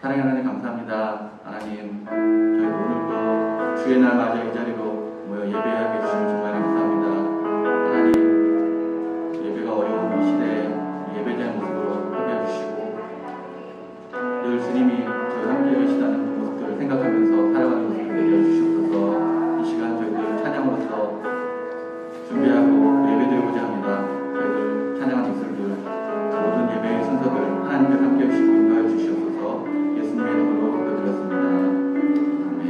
사랑하는 하나님 감사합니다. 하나님, 저희 오늘도 주의 날 맞아 이 자리로 모여 예배하게 해주시면 정말 감사합니다. 하나님, 예배가 어려운 이 시대에 예배자의 모습으로 함께해 주시고 늘 주님이 저희 함께 계시다는 그 모습들을 생각하면서 살아가는 모습을 내려주시옵소서. 이 시간 저희들 찬양으로서 준비하고 예배드리고자 합니다. 저희들 찬양하는 모습들 모든 예배의 순서들 하나님께서 함께 해주시고 인도하여 주시옵소서. 예수님의 이름으로 기도드렸습니다. 아멘.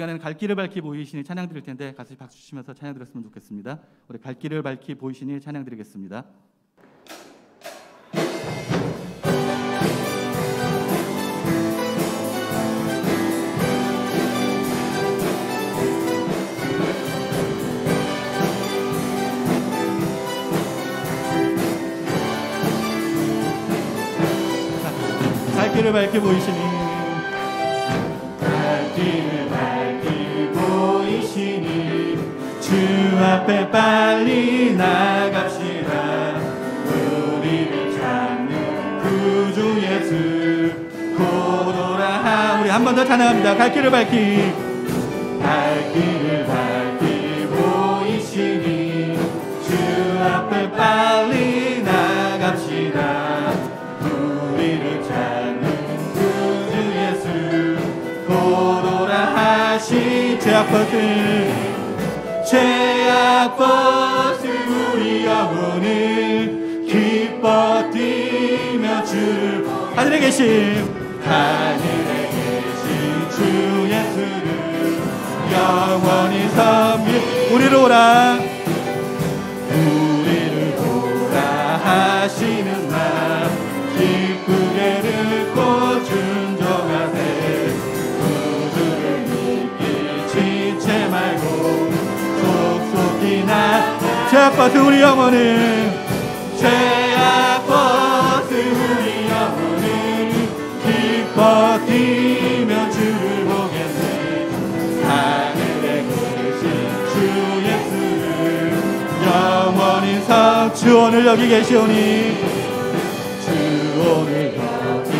시간에는 갈 길을 밝히 보이시니 찬양 드릴 텐데 같이 박수 치면서 찬양 드렸으면 좋겠습니다. 우리 갈 길을 밝히 보이시니 찬양 드리겠습니다. 갈 길을 밝히 보이시니 갈 길을 밝히 보이시니 주 앞에 빨리 나갑시다. 우리를 찾는 구주 예수 고도라. 우리 한 번 더 찬양합니다. 갈 길을 밝히 보이시니 주 앞에 빨리 나갑시다. 우리를 찾는 구주 예수 고도라 하시. 죄악버스 우리 영혼을 기뻐 뛰며 주를 하늘에 계신 주 예수를 영원히 섬기. 우리를 오라 하시는 날 기쁘게 듣고 순종하세. 구주를 믿기 지체 말고 속속히 나. 죄악버스 우리 영혼을 기뻐 뛰며 주를 보겠네. 하늘에 계신 주 예수를 영원히 주 오늘 여기 계시오니 주 오늘 여기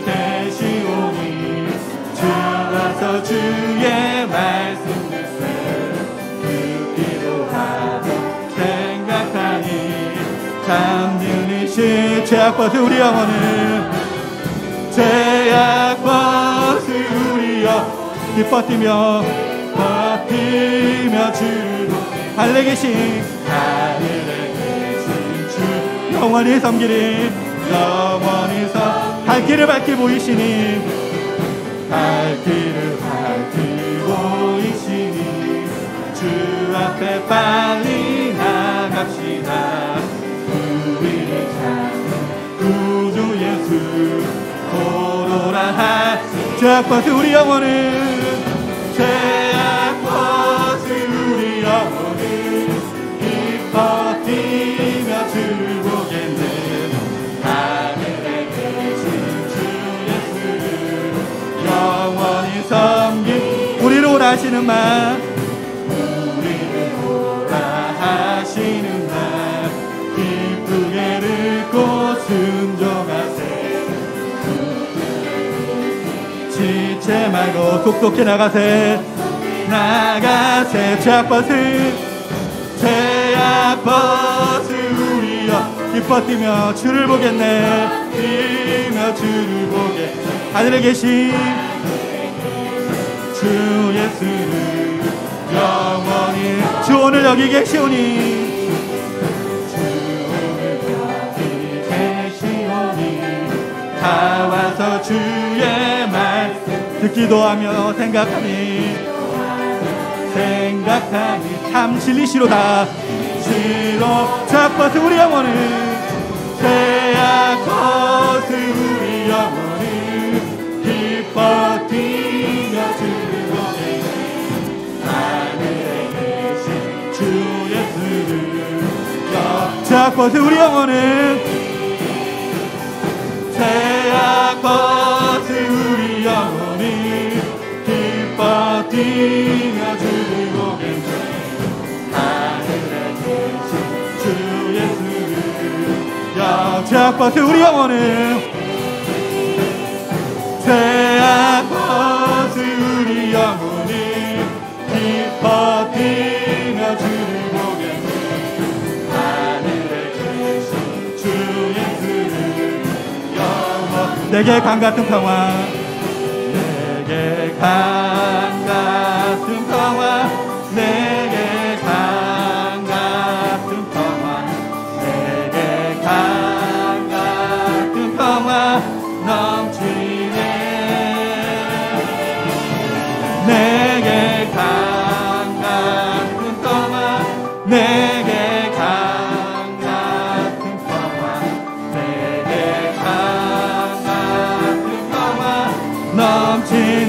계시오니 주 와서 주의 말씀 듣기도 하고 생각하니 잠드는 시. 죄악버스 우리 영혼을 죄악버스 우리 영 기뻐 뛰며 주로 하늘에 계신 주 영원히 섬기리. 영원히 갈 길을 밝히 보이시니 주 앞에 빨리 나갑시다. 우리를 찾는 구주 예수 고도라 하시. 죄악버스 우리 영혼을 기뻐 뛰며 주를 보겠네. 하늘에 계신 주 예수를 영원히 섬기. 우리를 오라 하시는 말 기쁘게 듣고 순종하세. 지체 말고 속속히 나가세. 죄악버스 우리여 기뻐 뛰며 주를 보겠네. 하늘에 계신 주 예수를 영원히. 주 오늘 여기 계시오니 다 와서 주의 말씀 듣기도 하며 생각하니 참 진리시로다. 죄악버스 우리 영혼을 기뻐 뛰며 주를 보겠네. 하늘에 계신 주 예수를 죄악버스 우리 영혼을 죄악버스 우리 영혼이 기뻐 뛰며 주를 보겠네. 하늘에 계신 주 예수를 죄악버스 우리 영혼을 죄악버스 우리 영혼이 기뻐 뛰며 주를 보겠네. 하늘에 계신 주 예수를 내게 강같은 평화 내게 강같은 평화 내게 강같은 평화 내게 강같은 평화 넘치네. 내게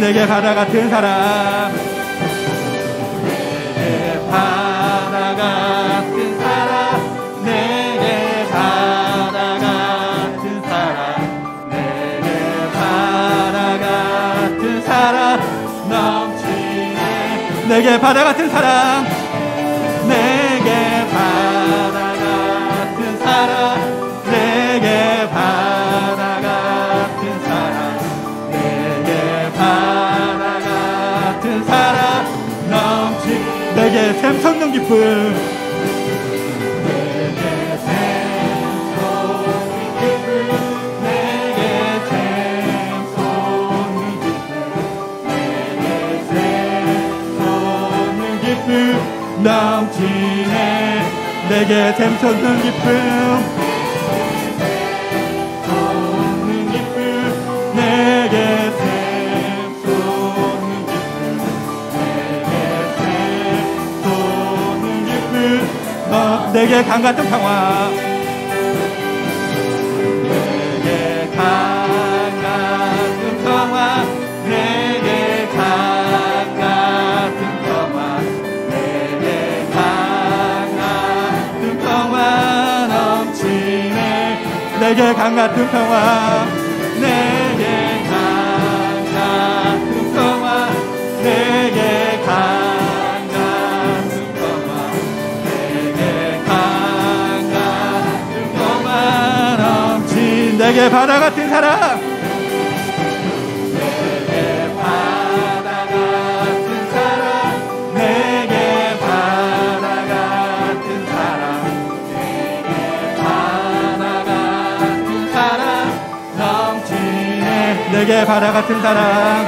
내게 바다 같은 사랑, 내게 바다 같은 사랑, 내게 바다 같은 사랑, 내게 바다 같은 사랑 넘치네. 내게 바다 같은 사랑, 내게 바다 같은 사랑, 내게 바다 같은 사랑, 내게 바다 같은 사랑 넘치. 내게 샘솟는 기쁨, 내게 샘솟는 기쁨, 내게 샘솟는 기쁨, 내게 샘솟는 기쁨 넘치네. 내게 샘솟는 기쁨, 내게 강 같은 평화, 내게 강 같은 평화, 내게 강 같은 평화, 내게 강 같은 평화 넘치네. 내게 강 같은 평화, 내게 강 같은 평화, 내게 강 내게 바다 같은 사랑, 내게 바다 같은 사랑, 내게 바다 같은 사랑, 내게 바다 같은 사랑 넘치네. 내게 바다 같은 사랑,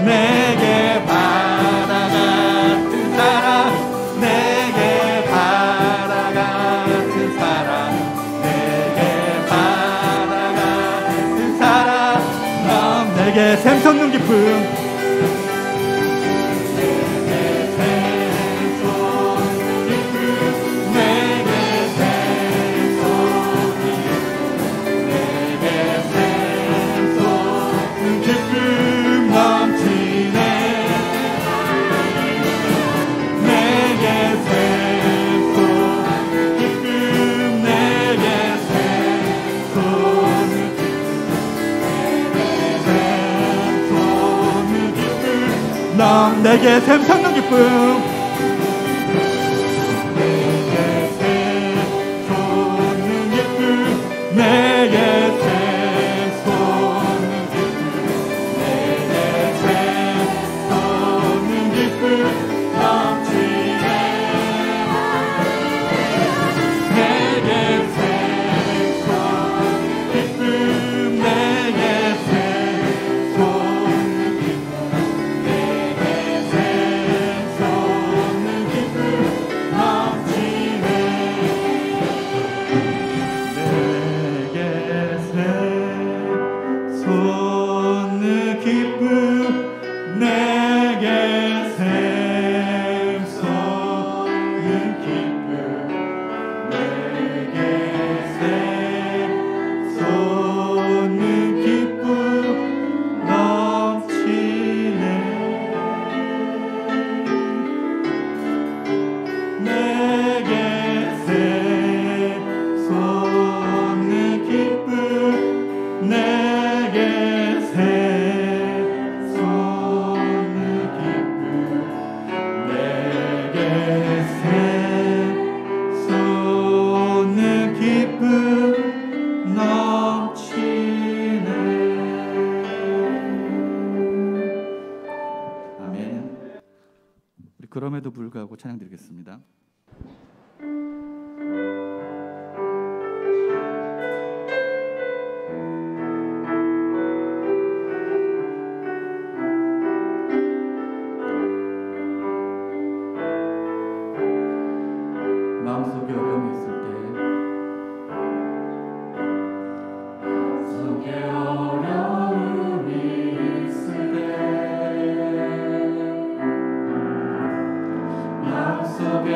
내게 바다 같은 사랑, 내게 바다 같은 사랑, 내게 샘솟는 기쁨, 내게 샘솟는 기쁨, 내게 샘솟는 기쁨, 내게 샘솟는 기쁨 넘치네. 내게 샘솟는 기쁨, 내게 샘솟는 내게 샘솟는 기쁨, 내게 샘솟는 기쁨, 내게 샘솟는 기쁨, 내게 샘솟는 기쁨 넘치네. 내게 샘솟는 기쁨, 내게 샘솟는 그럼에도 불구하고 찬양드리겠습니다. 마음속에 어려움이 있을 때, 마음속에 어려움이 있을 때, 마음속에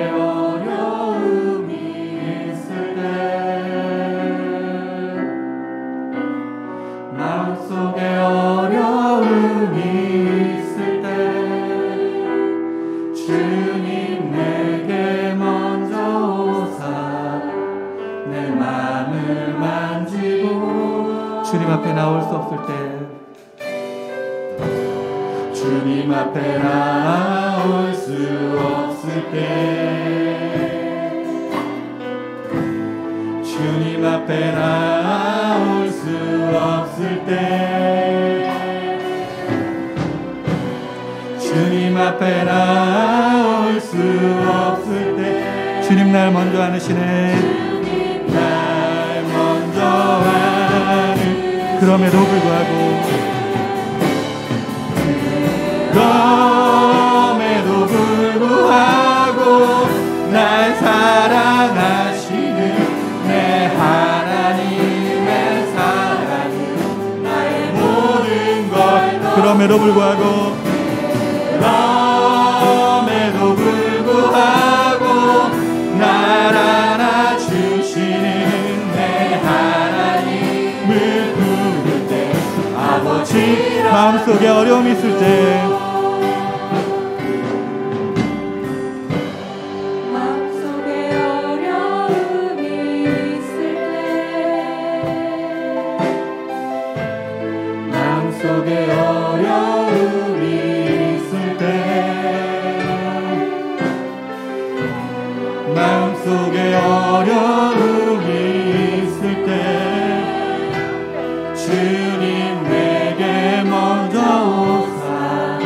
내 맘을 만지고 주님 앞에 나올 수 없을 때 주님 앞에 나올 수 없을 때 주님 앞에 나올 수 없을 때 주님 앞에 나올 수 없을 때 주님 날 먼저 안으시네. 주님 날 먼저 아는 그럼에도 불구하고 그럼에도 불구하고 날 사랑하시는 내 하나님의 사랑은 나의 모든 걸 그럼에도 불구하고 그럼에도 불구하고 날 안아주시는 내 하나님을 부를 때 아버지라 마음속에 어려움이 있을 때 마음속에 어려움이 있을 때 마음속에 어려움이 있을 때 마음속에 어려움이 있을 때 주님 내게 먼저 오사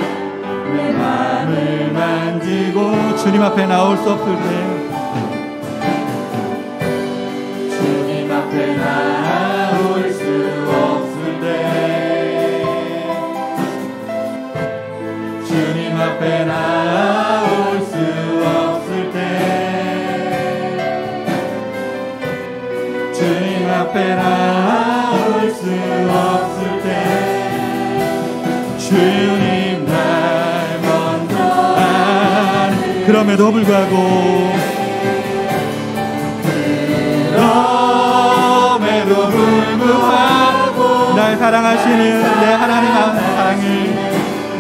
내 맘을 만지고 주님 앞에 나올 수 없을 때 주님 앞에 나올 수 없을 때 주님 앞에 나올 수 없을 때 주님 앞에 나올 수 없을 때 주님 날 먼저 아는 그럼에도 불구하고 그럼에도 불구하고 날 사랑하시는 내 하나님 사랑이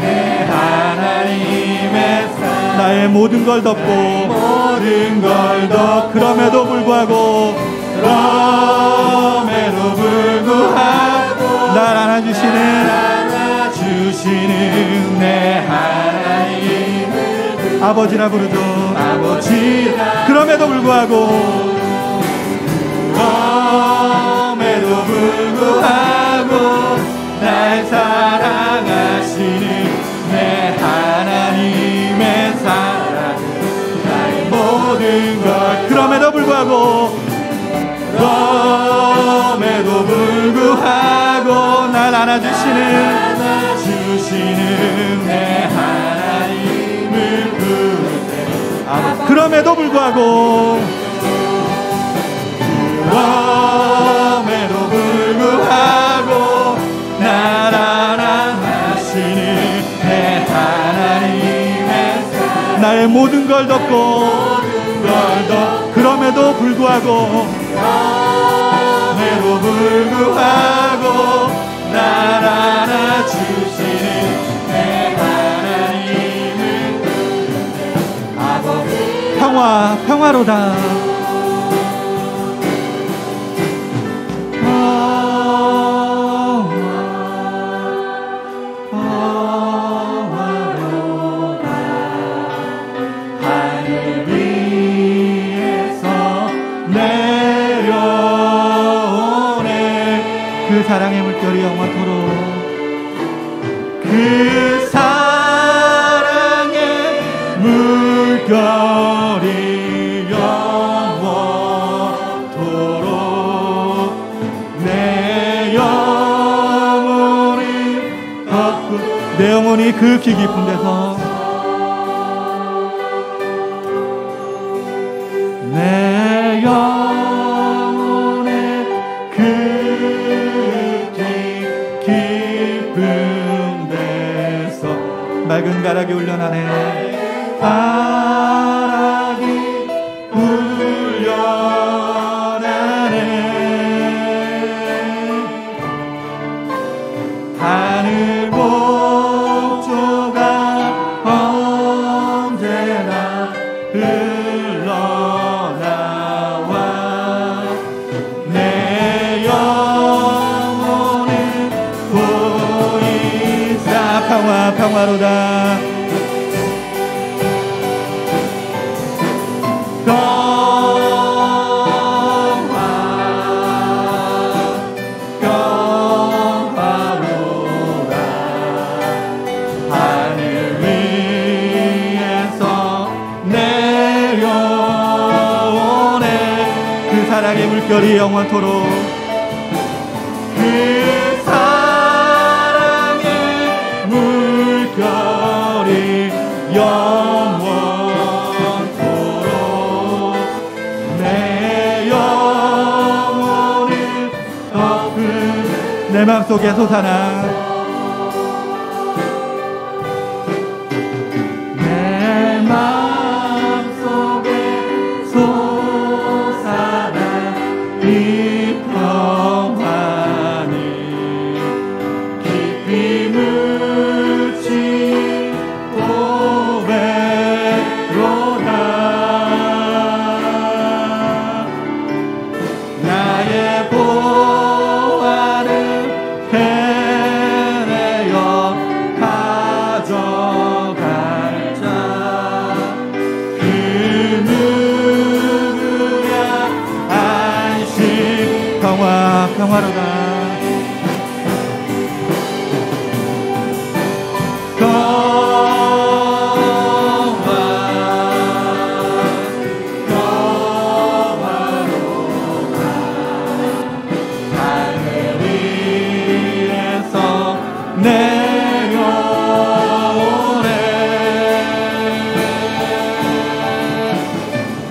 내 하나님의 사랑 나의 모든 걸 덮고 모든 걸 덮고 그럼에도 불구하고 그럼에도 불구하고 날 안아주시는 안아주시는 내 하나님을 아버지라 부르죠. 아버지라 그럼에도 불구하고 그럼에도 불구하고 날 사랑하시는 내 하나님의 사랑은 나의 모든 걸 그럼에도 불구하고 그럼에도 불구하고 날 안아주시는 안아주시는 내 하나님을 부를 때 그럼에도 불구하고 그럼에도 불구하고 날 안아주시는 내 하나님의 사랑 나의 모든 걸 덮고 모든 걸 덮고 그럼에도 불구하고 그럼에도 불구하고 날 안아주시는 내 하나님을 부를 때 아버지 평화로다. 하늘 위에서 내려오네 그 사랑의 물결이 영원토록 그 사랑의 물결이 영원토록 내 영혼이 덮고 내 영혼이 그 기 깊은 데서 내 영혼의 그 깊은 데서 맑은 가락이 울려나네. 바람이 울려나네 하늘 목조가 언제나 흘러나와 평화로다. 사랑의 물결이 영원토록 그 사랑의 물결이 영원토록 내 영혼을 덮은 내 맘속에 솟아나 내 맘속에 이 평안이 깊이 묻힌 고백로다. 나의 보화를 해내어 가져갈 자 그 누구야 평화로다. 하늘 위에서 내려오네.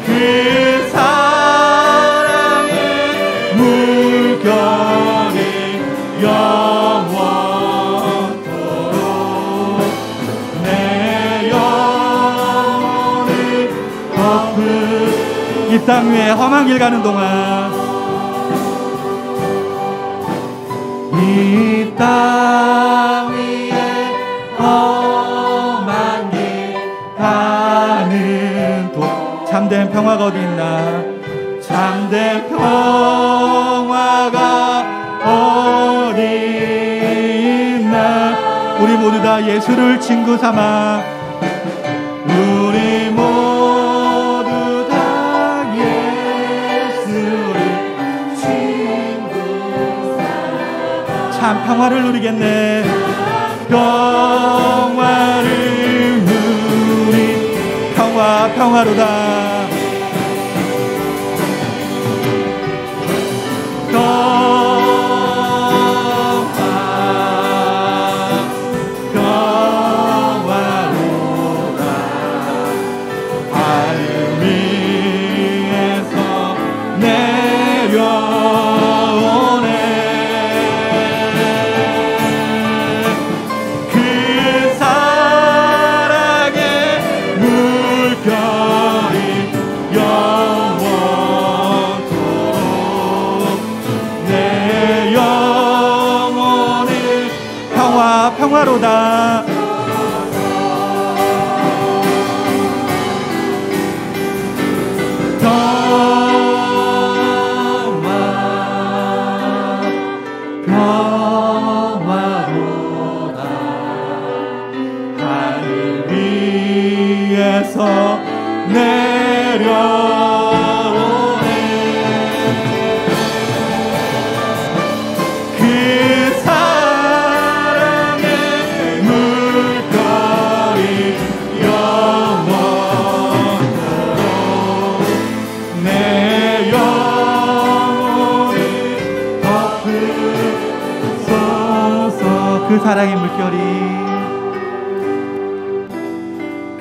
그 사랑의 물결이 영원토록 내 영혼을 덮은 이 땅 위에 험한 길 가는 동안 이 땅 위에 험한 길 가는 참된 평화가 어디 있나? 참된 평화가 어디 있나? 우리 모두 다 예수를 친구 삼아 우리 모두 다 예수를 친구 참 평화를 누리겠네. 평화를 누리 평화로다. 평화로다. 평화로다. 하늘 위에서 내려오네. 그 사랑의 물결이 영원토록 내 영혼을 덮으소서. 그 사랑의 물결이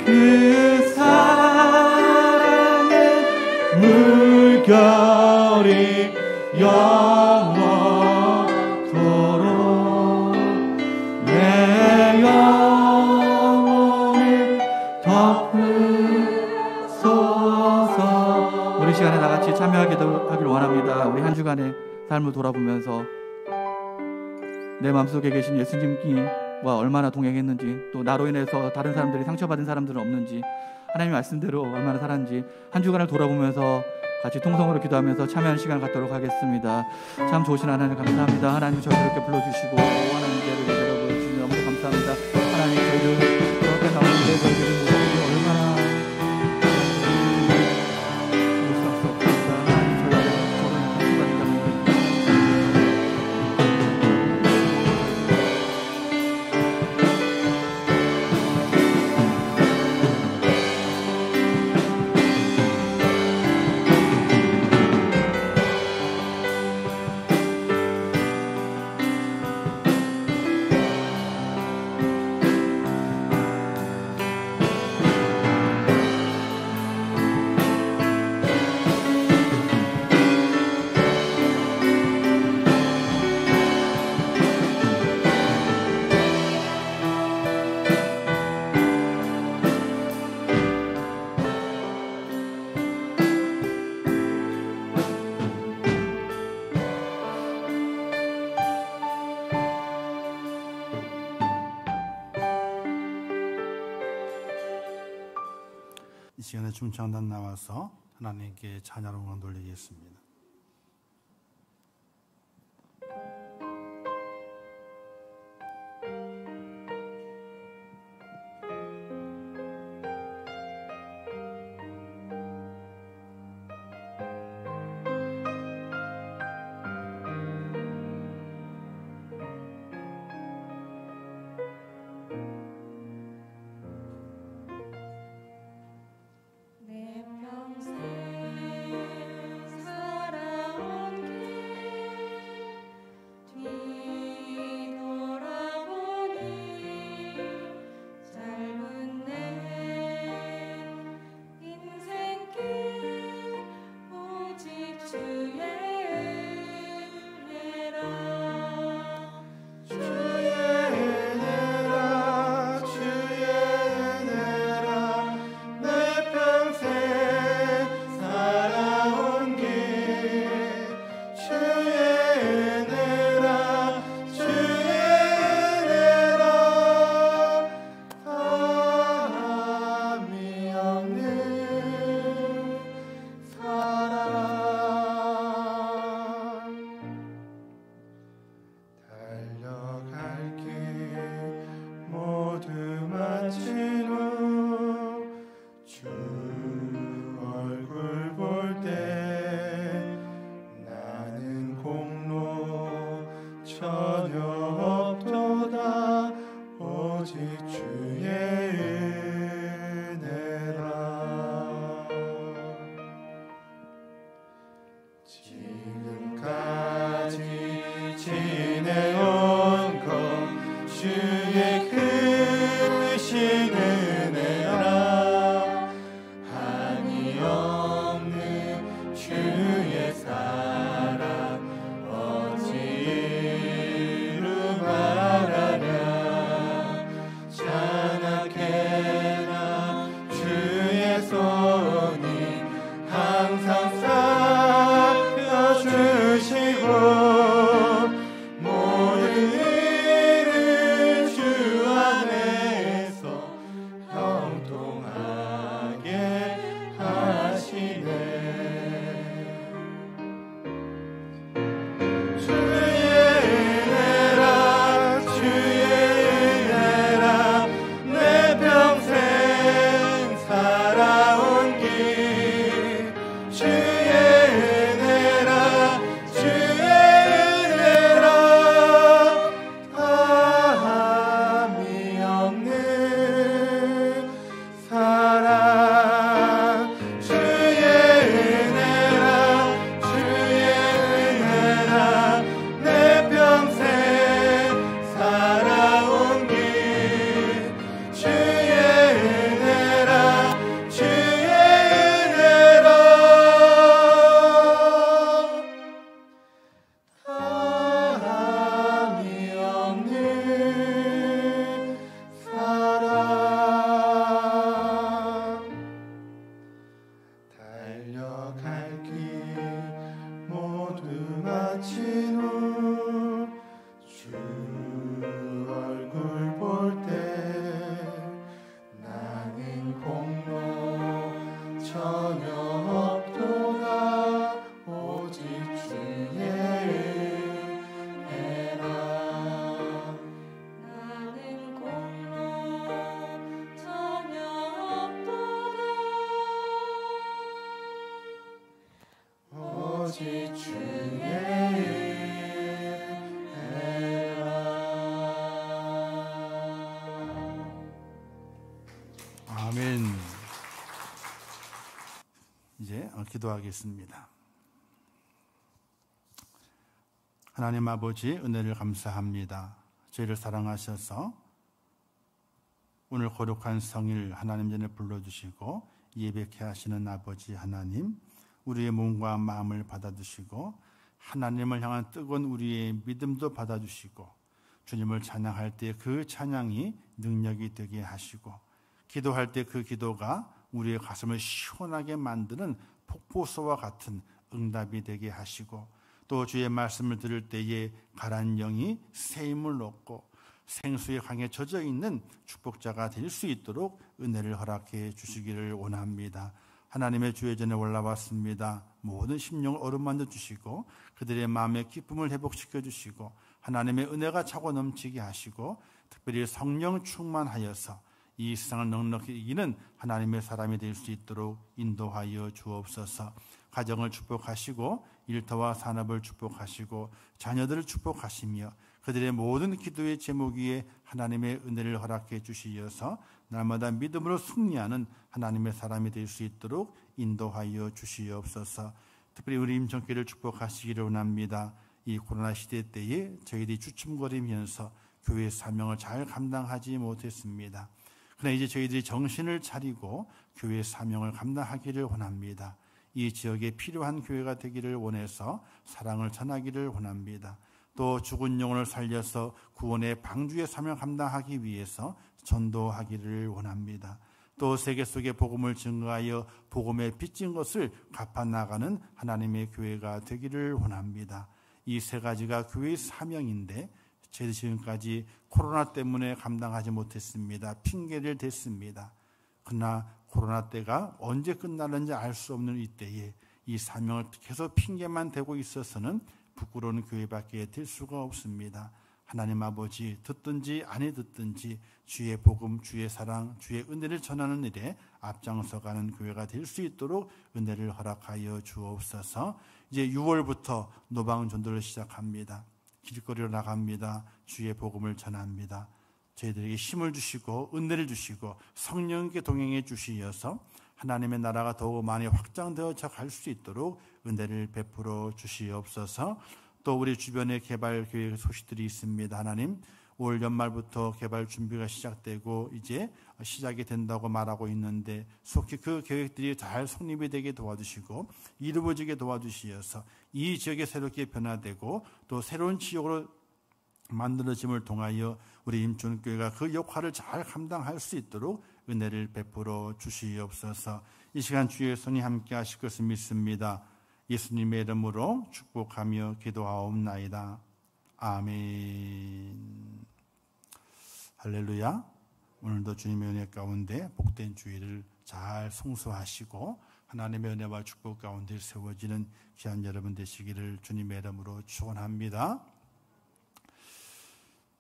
그 사랑의 물결이 영원토록 내 영혼을 덮으소서. 우리 시간에 다 같이 참여하기를 원합니다. 우리 한 주간의 삶을 돌아보면서 내 마음속에 계신 예수님과 얼마나 동행했는지, 또 나로 인해서 다른 사람들이 상처받은 사람들은 없는지, 하나님의 말씀대로 얼마나 살았는지 한 주간을 돌아보면서 같이 통성으로 기도하면서 참여하는 시간 갖도록 하겠습니다. 참 좋으신 하나님 감사합니다. 하나님 저희를 이렇게 불러주시고 하나님께를 내려보여주시니 너무 감사합니다. 감사합니다. 하나님 저희를 그렇게 가운데 저희들이 모습이 얼마나 무수할 수 없습니다. 하나님 저희가 저를 같이 받는 이 시간에 중창단 나와서 하나님께 찬양을 돌리겠습니다. 내 평생 살아온 길 뒤돌아보니 짧은 내 인생길 오직 주의 은혜라 주의 은혜라 주의 은혜라 내 평생 살아온 길 주의 은혜라 주의 은혜라 다함이 없는 사랑 달려갈 길 모두 마친 후 주 얼굴 볼 때 나는 공로 전혀 없도다 오직 주의 은혜라 지금까지 지내온 것 주의 크신 은혜라 한이 없는 주의 사랑 어찌 이루 말하랴 자나케나 주의 손이 항상 살펴주시고 모든 일을 주 안에서 형통하게 하시네 주의 은혜라 주의 은혜라 내 평생 살아온 길 주의 은혜라 주의 은혜라 다함이 없는 사랑 주의 은혜라 주의 은혜라 내 평생 살아온 길 주의 은혜라 주의 은혜라 다함이 없는 사랑 달려갈 길 모두 마친 후 주 얼굴 볼 때 나는 공로 전혀 없도다 오직 주의 은혜라 나는 아멘. 이제 기도하겠습니다. 하나님 아버지, 은혜를 감사합니다. 저희를 사랑하셔서 오늘 거룩한 성일 하나님 전에 불러주시고 예배케 하시는 아버지 하나님, 우리의 몸과 마음을 받아주시고 하나님을 향한 뜨거운 우리의 믿음도 받아주시고 주님을 찬양할 때 그 찬양이 능력이 되게 하시고 기도할 때 그 기도가 우리의 가슴을 시원하게 만드는 폭포수와 같은 응답이 되게 하시고 또 주의 말씀을 들을 때에 가라앉은 영이 새 힘을 얻고 생수의 강에 젖어 있는 축복자가 될 수 있도록 은혜를 허락해 주시기를 원합니다. 하나님의 주의 전에 올라왔습니다. 모든 심령을 어루만져 주시고 그들의 마음의 기쁨을 회복시켜 주시고 하나님의 은혜가 차고 넘치게 하시고 특별히 성령 충만하여서 이 세상을 넉넉히 이기는 하나님의 사람이 될 수 있도록 인도하여 주옵소서. 가정을 축복하시고 일터와 산업을 축복하시고 자녀들을 축복하시며 그들의 모든 기도의 제목 위에 하나님의 은혜를 허락해 주시어서 날마다 믿음으로 승리하는 하나님의 사람이 될 수 있도록 인도하여 주시옵소서. 특별히 우리 임정교회를 축복하시기를 원합니다. 이 코로나 시대 때에 저희들이 주춤거리면서 교회의 사명을 잘 감당하지 못했습니다. 그러나 이제 저희들이 정신을 차리고 교회의 사명을 감당하기를 원합니다. 이 지역에 필요한 교회가 되기를 원해서 사랑을 전하기를 원합니다. 또 죽은 영혼을 살려서 구원의 방주의 사명을 감당하기 위해서 전도하기를 원합니다. 또 세계 속에 복음을 증거하여 복음에 빚진 것을 갚아나가는 하나님의 교회가 되기를 원합니다. 이 세 가지가 교회의 사명인데 저희 지금까지 코로나 때문에 감당하지 못했습니다. 핑계를 댔습니다. 그러나 코로나 때가 언제 끝나는지 알 수 없는 이때에 이 사명을 계속 핑계만 대고 있어서는 부끄러운 교회밖에 될 수가 없습니다. 하나님 아버지, 듣든지 아니 듣든지 주의 복음, 주의 사랑, 주의 은혜를 전하는 일에 앞장서가는 교회가 될 수 있도록 은혜를 허락하여 주옵소서. 이제 6월부터 노방전도를 시작합니다. 길거리로 나갑니다. 주의 복음을 전합니다. 저희들에게 힘을 주시고 은혜를 주시고 성령께 동행해 주시어서 하나님의 나라가 더욱 많이 확장되어 갈 수 있도록 은혜를 베풀어 주시옵소서. 또 우리 주변에 개발 계획 소식들이 있습니다. 하나님, 올 연말부터 개발 준비가 시작되고 이제 시작이 된다고 말하고 있는데 속히 그 계획들이 잘 성립이 되게 도와주시고 이루어지게 도와주시어서 이 지역이 새롭게 변화되고 또 새로운 지역으로 만들어짐을 통하여 우리 임촌교회가 그 역할을 잘 감당할 수 있도록 은혜를 베풀어 주시옵소서. 이 시간 주의 손이 함께 하실 것을 믿습니다. 예수님의 이름으로 축복하며 기도하옵나이다. 아멘. 할렐루야. 오늘도 주님의 은혜 가운데 복된 주일을 잘 성수하시고 하나님의 은혜와 축복 가운데 세워지는 귀한 여러분 되시기를 주님의 이름으로 축원합니다.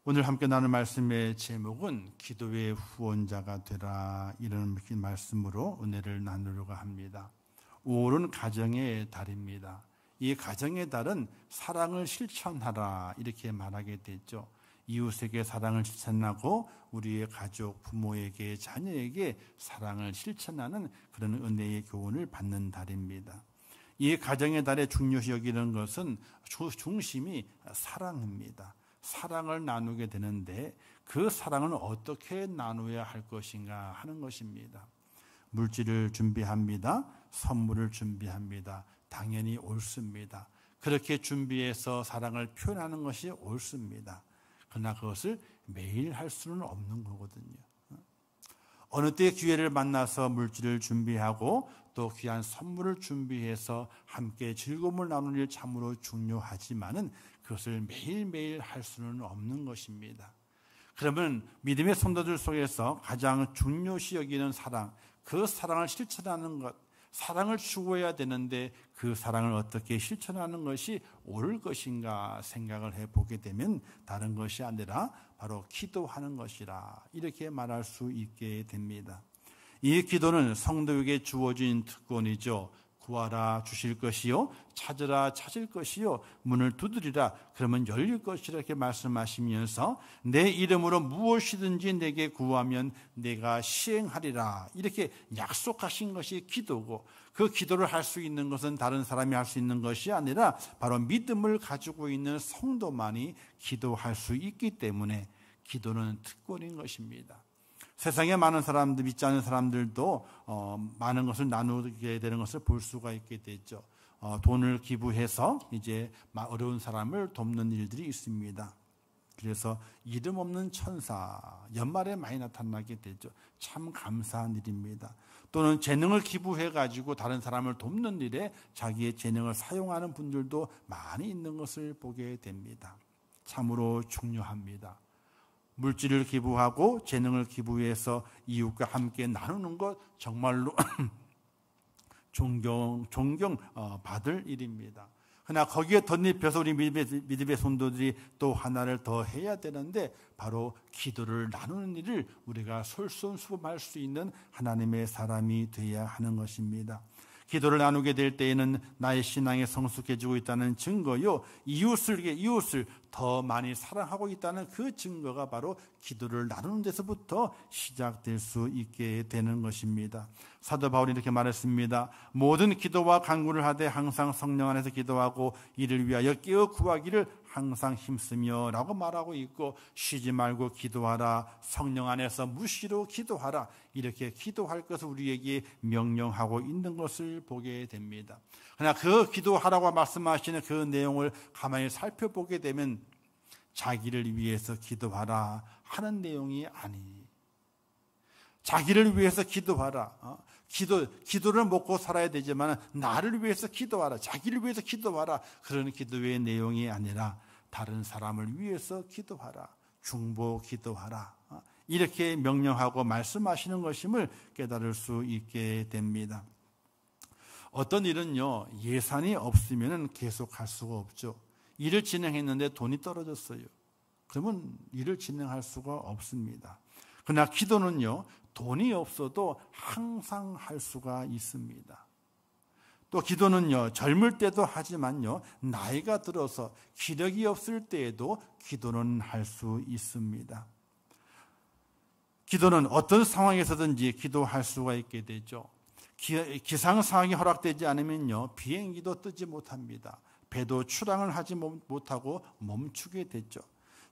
오늘 함께 나눌 말씀의 제목은 기도의 후원자가 되라, 이런 말씀으로 은혜를 나누려고 합니다. 5월은 가정의 달입니다. 이 가정의 달은 사랑을 실천하라 이렇게 말하게 됐죠. 이웃에게 사랑을 실천하고 우리의 가족, 부모에게, 자녀에게 사랑을 실천하는 그런 은혜의 교훈을 받는 달입니다. 이 가정의 달에 중요시 여기는 것은 중심이 사랑입니다. 사랑을 나누게 되는데 그 사랑을 어떻게 나누어야 할 것인가 하는 것입니다. 물질을 준비합니다. 선물을 준비합니다. 당연히 옳습니다. 그렇게 준비해서 사랑을 표현하는 것이 옳습니다. 그러나 그것을 매일 할 수는 없는 거거든요. 어느 때 기회를 만나서 물질을 준비하고 또 귀한 선물을 준비해서 함께 즐거움을 나누는 일 참으로 중요하지만은 그것을 매일매일 할 수는 없는 것입니다. 그러면 믿음의 성도들 속에서 가장 중요시 여기는 사랑, 그 사랑을 실천하는 것, 사랑을 추구해야 되는데 그 사랑을 어떻게 실천하는 것이 옳을 것인가 생각을 해보게 되면 다른 것이 아니라 바로 기도하는 것이라 이렇게 말할 수 있게 됩니다. 이 기도는 성도에게 주어진 특권이죠. 구하라 주실 것이요 찾으라 찾을 것이요 문을 두드리라 그러면 열릴 것이라 이렇게 말씀하시면서 내 이름으로 무엇이든지 내게 구하면 내가 시행하리라 이렇게 약속하신 것이 기도고 그 기도를 할 수 있는 것은 다른 사람이 할 수 있는 것이 아니라 바로 믿음을 가지고 있는 성도만이 기도할 수 있기 때문에 기도는 특권인 것입니다. 세상에 많은 사람들, 믿지 않는 사람들도 많은 것을 나누게 되는 것을 볼 수가 있게 되죠. 돈을 기부해서 이제 어려운 사람을 돕는 일들이 있습니다. 그래서 이름 없는 천사, 연말에 많이 나타나게 되죠. 참 감사한 일입니다. 또는 재능을 기부해가지고 다른 사람을 돕는 일에 자기의 재능을 사용하는 분들도 많이 있는 것을 보게 됩니다. 참으로 중요합니다. 물질을 기부하고 재능을 기부해서 이웃과 함께 나누는 것 정말로 존경 받을 일입니다. 그러나 거기에 덧입혀서 우리 믿음의 성도들이 또 하나를 더 해야 되는데 바로 기도를 나누는 일을 우리가 솔선수범할 수 있는 하나님의 사람이 되어야 하는 것입니다. 기도를 나누게 될 때에는 나의 신앙이 성숙해지고 있다는 증거요, 이웃을 더 많이 사랑하고 있다는 그 증거가 바로 기도를 나누는 데서부터 시작될 수 있게 되는 것입니다. 사도 바울이 이렇게 말했습니다. 모든 기도와 간구를 하되 항상 성령 안에서 기도하고 이를 위하여 깨어 구하기를 항상 힘쓰며 라고 말하고 있고, 쉬지 말고 기도하라, 성령 안에서 무시로 기도하라, 이렇게 기도할 것을 우리에게 명령하고 있는 것을 보게 됩니다. 그러나 그 기도하라고 말씀하시는 그 내용을 가만히 살펴보게 되면 자기를 위해서 기도하라 하는 내용이 아니, 자기를 위해서 기도하라, 기도를 먹고 살아야 되지만 나를 위해서 기도하라, 자기를 위해서 기도하라, 그런 기도의 내용이 아니라 다른 사람을 위해서 기도하라, 중보 기도하라, 이렇게 명령하고 말씀하시는 것임을 깨달을 수 있게 됩니다. 어떤 일은요, 예산이 없으면 계속할 수가 없죠. 일을 진행했는데 돈이 떨어졌어요. 그러면 일을 진행할 수가 없습니다. 그러나 기도는요, 돈이 없어도 항상 할 수가 있습니다. 또 기도는요, 젊을 때도 하지만요, 나이가 들어서 기력이 없을 때에도 기도는 할 수 있습니다. 기도는 어떤 상황에서든지 기도할 수가 있게 되죠. 기상 상황이 허락되지 않으면요, 비행기도 뜨지 못합니다. 배도 출항을 하지 못하고 멈추게 됐죠.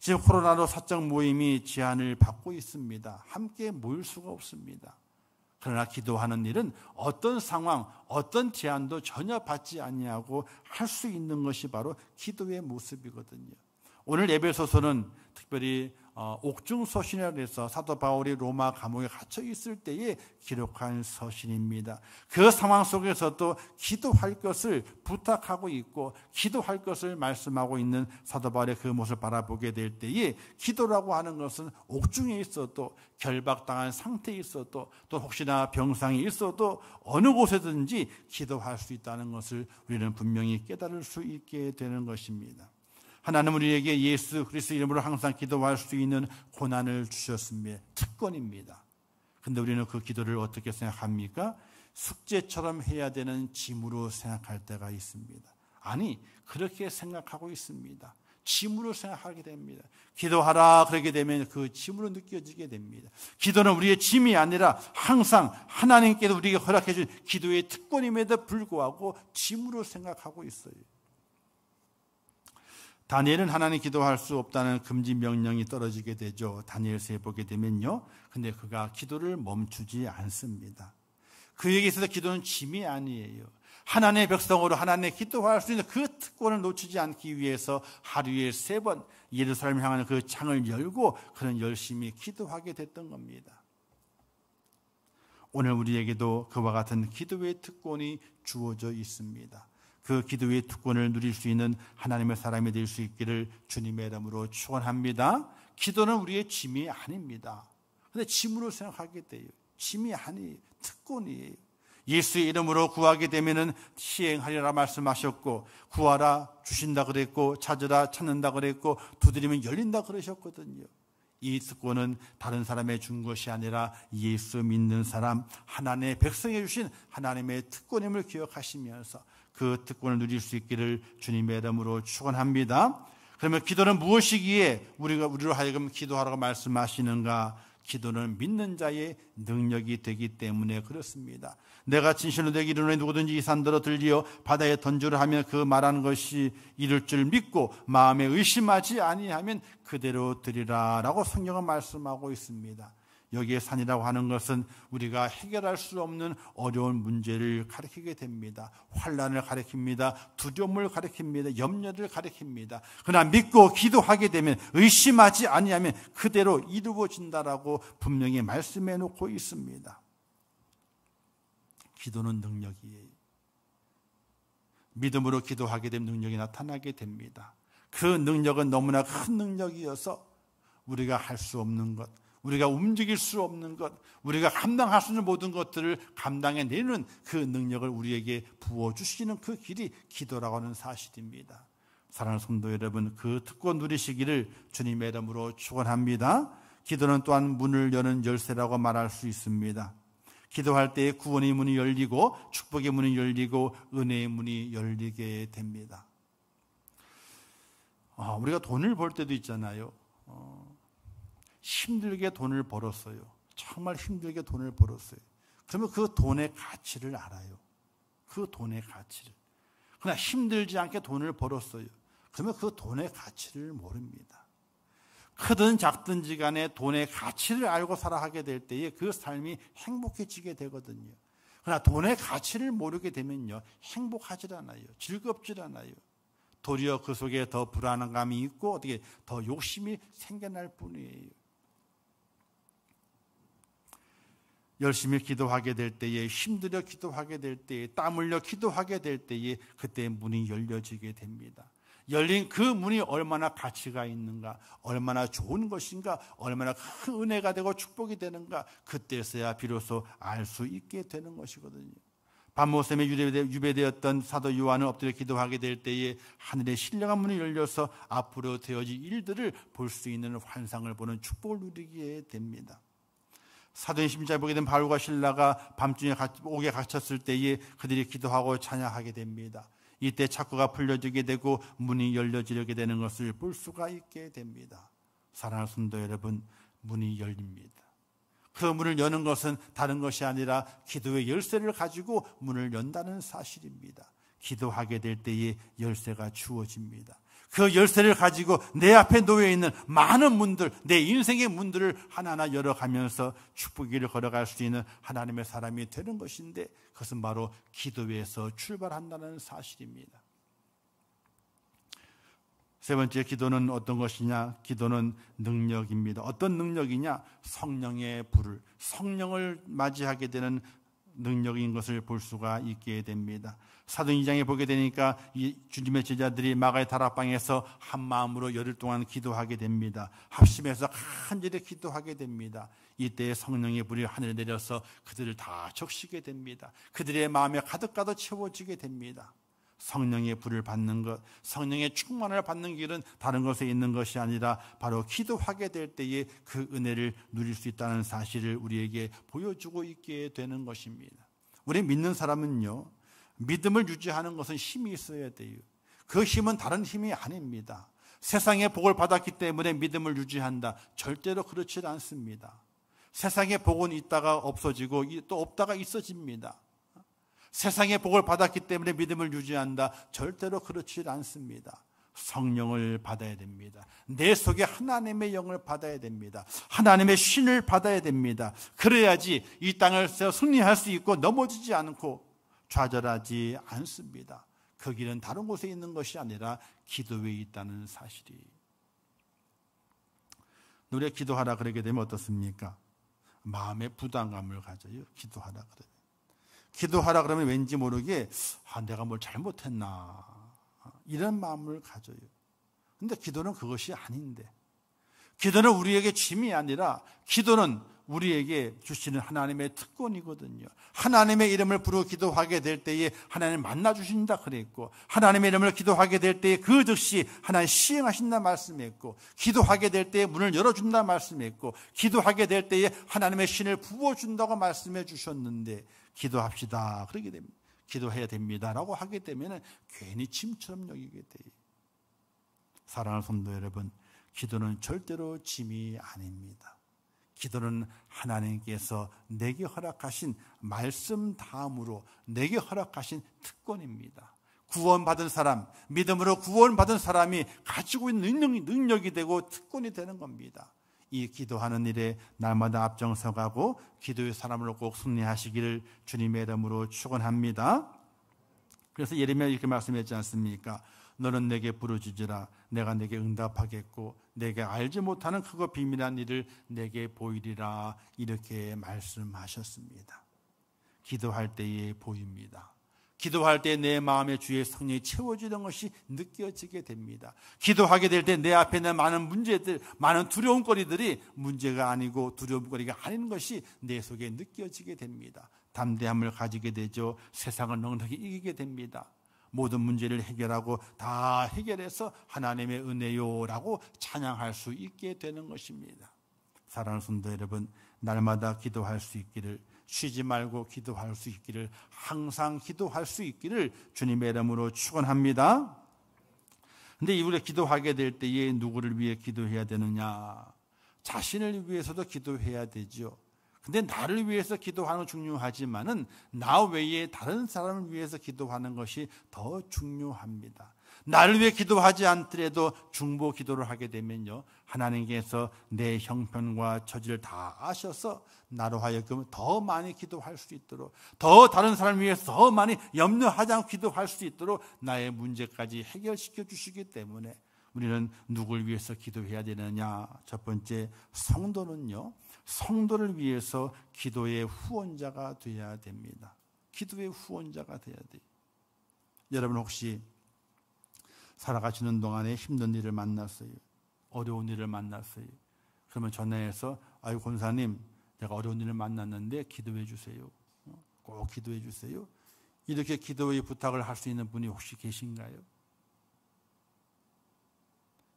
지금 코로나로 사적 모임이 제한을 받고 있습니다. 함께 모일 수가 없습니다. 그러나 기도하는 일은 어떤 상황, 어떤 제한도 전혀 받지 아니하고 할 수 있는 것이 바로 기도의 모습이거든요. 오늘 에베소서는 특별히 옥중 서신이라고 해서 사도 바울이 로마 감옥에 갇혀 있을 때에 기록한 서신입니다. 그 상황 속에서도 기도할 것을 부탁하고 있고 기도할 것을 말씀하고 있는 사도 바울의 그 모습을 바라보게 될 때에 기도라고 하는 것은 옥중에 있어도, 결박당한 상태에 있어도, 또 혹시나 병상에 있어도 어느 곳에든지 기도할 수 있다는 것을 우리는 분명히 깨달을 수 있게 되는 것입니다. 하나님은 우리에게 예수 그리스도 이름으로 항상 기도할 수 있는 고난을 주셨습니다. 특권입니다. 그런데 우리는 그 기도를 어떻게 생각합니까? 숙제처럼 해야 되는 짐으로 생각할 때가 있습니다. 아니, 그렇게 생각하고 있습니다. 짐으로 생각하게 됩니다. 기도하라 그러게 되면 그 짐으로 느껴지게 됩니다. 기도는 우리의 짐이 아니라 항상 하나님께서 우리에게 허락해 준 기도의 특권임에도 불구하고 짐으로 생각하고 있어요. 다니엘은 하나님 기도할 수 없다는 금지 명령이 떨어지게 되죠. 다니엘서에 보게 되면요. 근데 그가 기도를 멈추지 않습니다. 그에게 있어서 기도는 짐이 아니에요. 하나님의 백성으로 하나님의 기도할 수 있는 그 특권을 놓치지 않기 위해서 하루에 3번 예루살렘을 향하는 그 창을 열고 그는 열심히 기도하게 됐던 겁니다. 오늘 우리에게도 그와 같은 기도의 특권이 주어져 있습니다. 그 기도의 특권을 누릴 수 있는 하나님의 사람이 될 수 있기를 주님의 이름으로 축원합니다. 기도는 우리의 짐이 아닙니다. 그런데 짐으로 생각하게 돼요. 짐이 아니에요. 특권이에요. 예수의 이름으로 구하게 되면은 시행하리라 말씀하셨고, 구하라 주신다 그랬고, 찾으라 찾는다 그랬고, 두드리면 열린다 그러셨거든요. 이 특권은 다른 사람의 준 것이 아니라 예수 믿는 사람, 하나님의 백성에 주신 하나님의 특권임을 기억하시면서 그 특권을 누릴 수 있기를 주님의 이름으로 축원합니다. 그러면 기도는 무엇이기에 우리로 하여금 기도하라고 말씀하시는가? 기도는 믿는 자의 능력이 되기 때문에 그렇습니다. 내가 진실로 내게 이르노니 누구든지 이 산더러 들리어 바다에 던지라 하면 그 말하는 것이 이룰 줄 믿고 마음에 의심하지 아니하면 그대로 되리라 라고 성경은 말씀하고 있습니다. 여기에 산이라고 하는 것은 우리가 해결할 수 없는 어려운 문제를 가리키게 됩니다. 환난을 가리킵니다. 두려움을 가리킵니다. 염려를 가리킵니다. 그러나 믿고 기도하게 되면 의심하지 아니하면 그대로 이루어진다라고 분명히 말씀해 놓고 있습니다. 기도는 능력이에요. 믿음으로 기도하게 되면 능력이 나타나게 됩니다. 그 능력은 너무나 큰 능력이어서 우리가 할 수 없는 것, 우리가 움직일 수 없는 것, 우리가 감당할 수 있는 모든 것들을 감당해내는 그 능력을 우리에게 부어주시는 그 길이 기도라고 하는 사실입니다. 사랑하는 성도 여러분, 그 특권 누리시기를 주님의 이름으로 축원합니다. 기도는 또한 문을 여는 열쇠라고 말할 수 있습니다. 기도할 때 구원의 문이 열리고 축복의 문이 열리고 은혜의 문이 열리게 됩니다. 우리가 돈을 벌 때도 있잖아요. 힘들게 돈을 벌었어요. 정말 힘들게 돈을 벌었어요. 그러면 그 돈의 가치를 알아요. 그 돈의 가치를. 그러나 힘들지 않게 돈을 벌었어요. 그러면 그 돈의 가치를 모릅니다. 크든 작든지 간에 돈의 가치를 알고 살아가게 될 때에 그 삶이 행복해지게 되거든요. 그러나 돈의 가치를 모르게 되면요, 행복하지 않아요. 즐겁지 않아요. 도리어 그 속에 더 불안감이 있고 어떻게 더 욕심이 생겨날 뿐이에요. 열심히 기도하게 될 때에, 힘들어 기도하게 될 때에, 땀 흘려 기도하게 될 때에 그때 문이 열려지게 됩니다. 열린 그 문이 얼마나 가치가 있는가, 얼마나 좋은 것인가, 얼마나 큰 은혜가 되고 축복이 되는가, 그때서야 비로소 알 수 있게 되는 것이거든요. 밤모섬에 유배되었던 사도 요한은 엎드려 기도하게 될 때에 하늘의 신령한 문이 열려서 앞으로 되어질 일들을 볼 수 있는 환상을 보는 축복을 누리게 됩니다. 사도행 12장에 보게 된 바울과 실라가 밤중에 옥에 갇혔을 때에 그들이 기도하고 찬양하게 됩니다. 이때 착고가 풀려지게 되고 문이 열려지게 되는 것을 볼 수가 있게 됩니다. 사랑하는 성도 여러분, 문이 열립니다. 그 문을 여는 것은 다른 것이 아니라 기도의 열쇠를 가지고 문을 연다는 사실입니다. 기도하게 될 때에 열쇠가 주어집니다. 그 열쇠를 가지고 내 앞에 놓여 있는 많은 문들, 내 인생의 문들을 하나하나 열어가면서 축복을 걸어갈 수 있는 하나님의 사람이 되는 것인데, 그것은 바로 기도에서 출발한다는 사실입니다. 세 번째, 기도는 어떤 것이냐? 기도는 능력입니다. 어떤 능력이냐? 성령의 불을, 성령을 맞이하게 되는 능력인 것을 볼 수가 있게 됩니다. 사도행 2장에 보게 되니까 이 주님의 제자들이 마가의 다락방에서 한 마음으로 열흘 동안 기도하게 됩니다. 합심해서 간절히 기도하게 됩니다. 이때 성령의 불이 하늘에 내려서 그들을 다 적시게 됩니다. 그들의 마음에 가득가득 채워지게 됩니다. 성령의 불을 받는 것, 성령의 충만을 받는 길은 다른 것에 있는 것이 아니라 바로 기도하게 될 때에 그 은혜를 누릴 수 있다는 사실을 우리에게 보여주고 있게 되는 것입니다. 우리 믿는 사람은요, 믿음을 유지하는 것은 힘이 있어야 돼요. 그 힘은 다른 힘이 아닙니다. 세상의 복을 받았기 때문에 믿음을 유지한다, 절대로 그렇지 않습니다. 세상의 복은 있다가 없어지고 또 없다가 있어집니다. 세상의 복을 받았기 때문에 믿음을 유지한다, 절대로 그렇지 않습니다. 성령을 받아야 됩니다. 내 속에 하나님의 영을 받아야 됩니다. 하나님의 신을 받아야 됩니다. 그래야지 이 땅에서 승리할 수 있고 넘어지지 않고 좌절하지 않습니다. 그 길은 다른 곳에 있는 것이 아니라 기도에 있다는 사실이. 우리가 기도하라 그러게 되면 어떻습니까? 마음의 부담감을 가져요. 기도하라 그러면. 기도하라 그러면 왠지 모르게 내가 뭘 잘못했나, 이런 마음을 가져요. 그런데 기도는 그것이 아닌데, 기도는 우리에게 짐이 아니라 기도는 우리에게 주시는 하나님의 특권이거든요. 하나님의 이름을 부르고 기도하게 될 때에 하나님 만나 주신다 그랬고, 하나님의 이름을 기도하게 될 때에 그 즉시 하나님 시행하신다 말씀했고, 기도하게 될 때에 문을 열어준다 말씀했고, 기도하게 될 때에 하나님의 신을 부어준다고 말씀해 주셨는데, 기도합시다 그러게 됩니다. 기도해야 됩니다라고 하게 되면 괜히 짐처럼 여기게 돼요. 사랑하는 성도 여러분, 기도는 절대로 짐이 아닙니다. 기도는 하나님께서 내게 허락하신 말씀 다음으로 내게 허락하신 특권입니다. 구원받은 사람, 믿음으로 구원받은 사람이 가지고 있는 능력이 되고 특권이 되는 겁니다. 이 기도하는 일에 날마다 앞장서가고 기도의 사람으로 꼭 승리하시기를 주님의 이름으로 축원합니다. 그래서 예레미야 이렇게 말씀했지 않습니까? 너는 내게 부르짖으라. 내가 내게 응답하겠고 내게 알지 못하는 크고 비밀한 일을 내게 보이리라. 이렇게 말씀하셨습니다. 기도할 때에 보입니다. 기도할 때 내 마음의 주의 성령이 채워지는 것이 느껴지게 됩니다. 기도하게 될 때 내 앞에 있는 많은 문제들, 많은 두려움거리들이 문제가 아니고 두려움거리가 아닌 것이 내 속에 느껴지게 됩니다. 담대함을 가지게 되죠. 세상을 넉넉히 이기게 됩니다. 모든 문제를 해결하고 다 해결해서 하나님의 은혜요라고 찬양할 수 있게 되는 것입니다. 사랑하는 성도 여러분, 날마다 기도할 수 있기를, 쉬지 말고 기도할 수 있기를, 항상 기도할 수 있기를 주님의 이름으로 축원합니다. 근데 우리가 기도하게 될 때에 누구를 위해 기도해야 되느냐? 자신을 위해서도 기도해야 되죠. 근데 나를 위해서 기도하는 건 중요하지만은 나 외에 다른 사람을 위해서 기도하는 것이 더 중요합니다. 나를 위해 기도하지 않더라도 중보 기도를 하게 되면요, 하나님께서 내 형편과 처지를 다 아셔서 나로 하여금 더 많이 기도할 수 있도록, 더 다른 사람을 위해서 더 많이 염려하지 않고 기도할 수 있도록 나의 문제까지 해결시켜 주시기 때문에 우리는 누굴 위해서 기도해야 되느냐? 첫 번째, 성도는요, 성도를 위해서 기도의 후원자가 되어야 됩니다. 기도의 후원자가 되어야 돼요. 여러분 혹시 살아가시는 동안에 힘든 일을 만났어요. 어려운 일을 만났어요. 그러면 전화해서 아유 권사님, 내가 어려운 일을 만났는데 기도해 주세요. 꼭 기도해 주세요. 이렇게 기도의 부탁을 할 수 있는 분이 혹시 계신가요?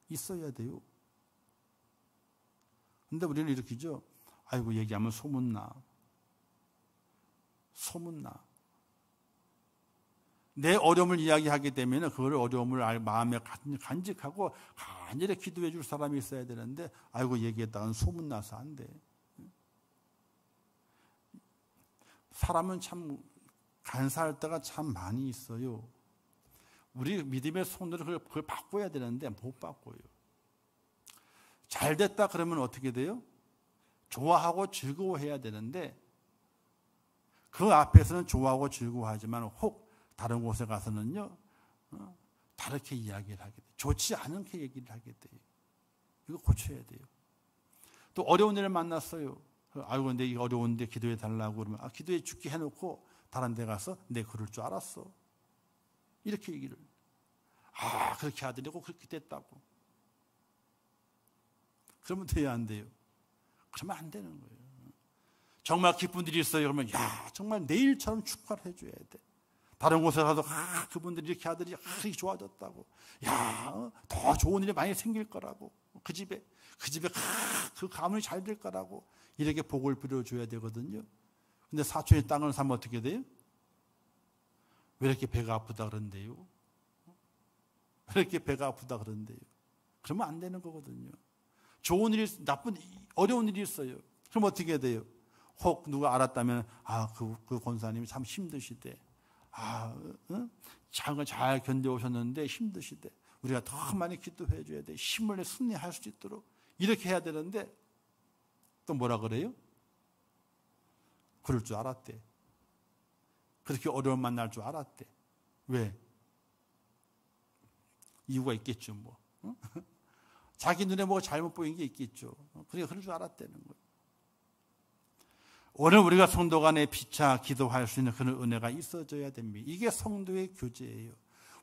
있어야 돼요. 근데 우리는 이렇게죠. 아이고 얘기하면 소문나. 내 어려움을 이야기하게 되면 그걸 어려움을 마음에 간직하고 간절히 기도해 줄 사람이 있어야 되는데 아이고 얘기했다가는 소문나서 안 돼. 사람은 참 간사할 때가 참 많이 있어요. 우리 믿음의 성도는 그걸 바꿔야 되는데 못 바꿔요. 잘 됐다 그러면 어떻게 돼요? 좋아하고 즐거워해야 되는데 그 앞에서는 좋아하고 즐거워하지만 혹 다른 곳에 가서는요, 다르게 이야기를 하게 돼요. 좋지 않게 얘기를 하게 돼요. 이거 고쳐야 돼요. 또 어려운 일을 만났어요. 아이고 근데 이거 어려운데 기도해 달라고 그러면 기도해 줄게 해놓고 다른 데 가서 내 그럴 줄 알았어. 이렇게 얘기를. 그렇게 하더라고 그렇게 됐다고. 그러면 돼야 안 돼요? 그러면 안 되는 거예요. 정말 기쁜 일이 있어요. 그러면 정말 내일처럼 축하를 해줘야 돼. 다른 곳에 가서 그분들이 이렇게 하더니 이렇게 좋아졌다고. 더 좋은 일이 많이 생길 거라고. 그 집에 그 가문이 잘 될 거라고. 이렇게 복을 빌어줘야 되거든요. 근데 사촌이 땅을 사면 어떻게 돼요? 왜 이렇게 배가 아프다 그런데요? 왜 이렇게 배가 아프다 그런데요? 그러면 안 되는 거거든요. 좋은 일이, 어려운 일이 있어요. 그럼 어떻게 돼요? 혹 누가 알았다면, 그 권사님이 참 힘드시대. 잘 견뎌오셨는데 힘드시대. 우리가 더 많이 기도해 줘야 돼. 힘을 내 승리할 수 있도록. 이렇게 해야 되는데, 또 뭐라 그래요? 그럴 줄 알았대. 그렇게 어려움 만날 줄 알았대. 왜? 이유가 있겠죠, 뭐. 자기 눈에 뭐가 잘못 보인 게 있겠죠. 그러니까 그럴 줄 알았다는 거예요. 오늘 우리가 성도 간에 피차 기도할 수 있는 그런 은혜가 있어져야 됩니다. 이게 성도의 교제예요.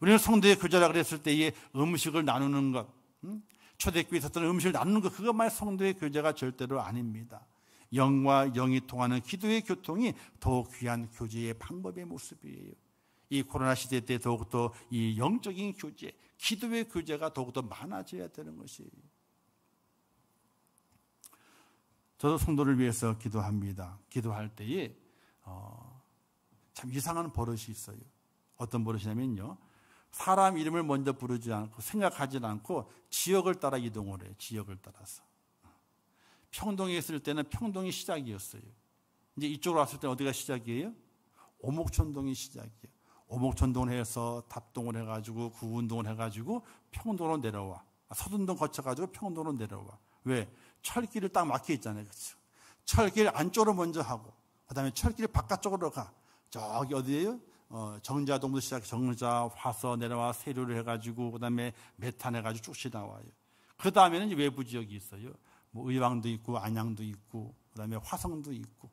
우리는 성도의 교제라 그랬을 때에 음식을 나누는 것, 초대교회에 있었던 음식을 나누는 것, 그것만 성도의 교제가 절대로 아닙니다. 영과 영이 통하는 기도의 교통이 더욱 귀한 교제의 방법의 모습이에요. 이 코로나 시대 때 더욱더 이 영적인 교제, 기도의 교제가 더욱더 많아져야 되는 것이에요. 저도 성도를 위해서 기도합니다. 기도할 때에 참 이상한 버릇이 있어요. 어떤 버릇이냐면요, 사람 이름을 먼저 부르지 않고 생각하지 않고 지역을 따라 이동을 해요. 지역을 따라서. 평동에 있을 때는 평동이 시작이었어요. 이제 이쪽으로 왔을 때는 어디가 시작이에요? 오목천동이 시작이에요. 오목천동을 해서 답동을 해가지고 구운동을 해가지고 평동으로 내려와. 서둔동 거쳐가지고 평동으로 내려와. 왜? 철길을 딱 막혀 있잖아요. 그렇죠? 철길 안쪽으로 먼저 하고, 그 다음에 철길 바깥쪽으로 가. 저기 어디예요? 정자동도 시작, 정자, 화서 내려와 세류를 해가지고, 그 다음에 메탄 해가지고 쭉 지나와요. 그 다음에는 이제 외부 지역이 있어요. 뭐 의왕도 있고, 안양도 있고, 그 다음에 화성도 있고,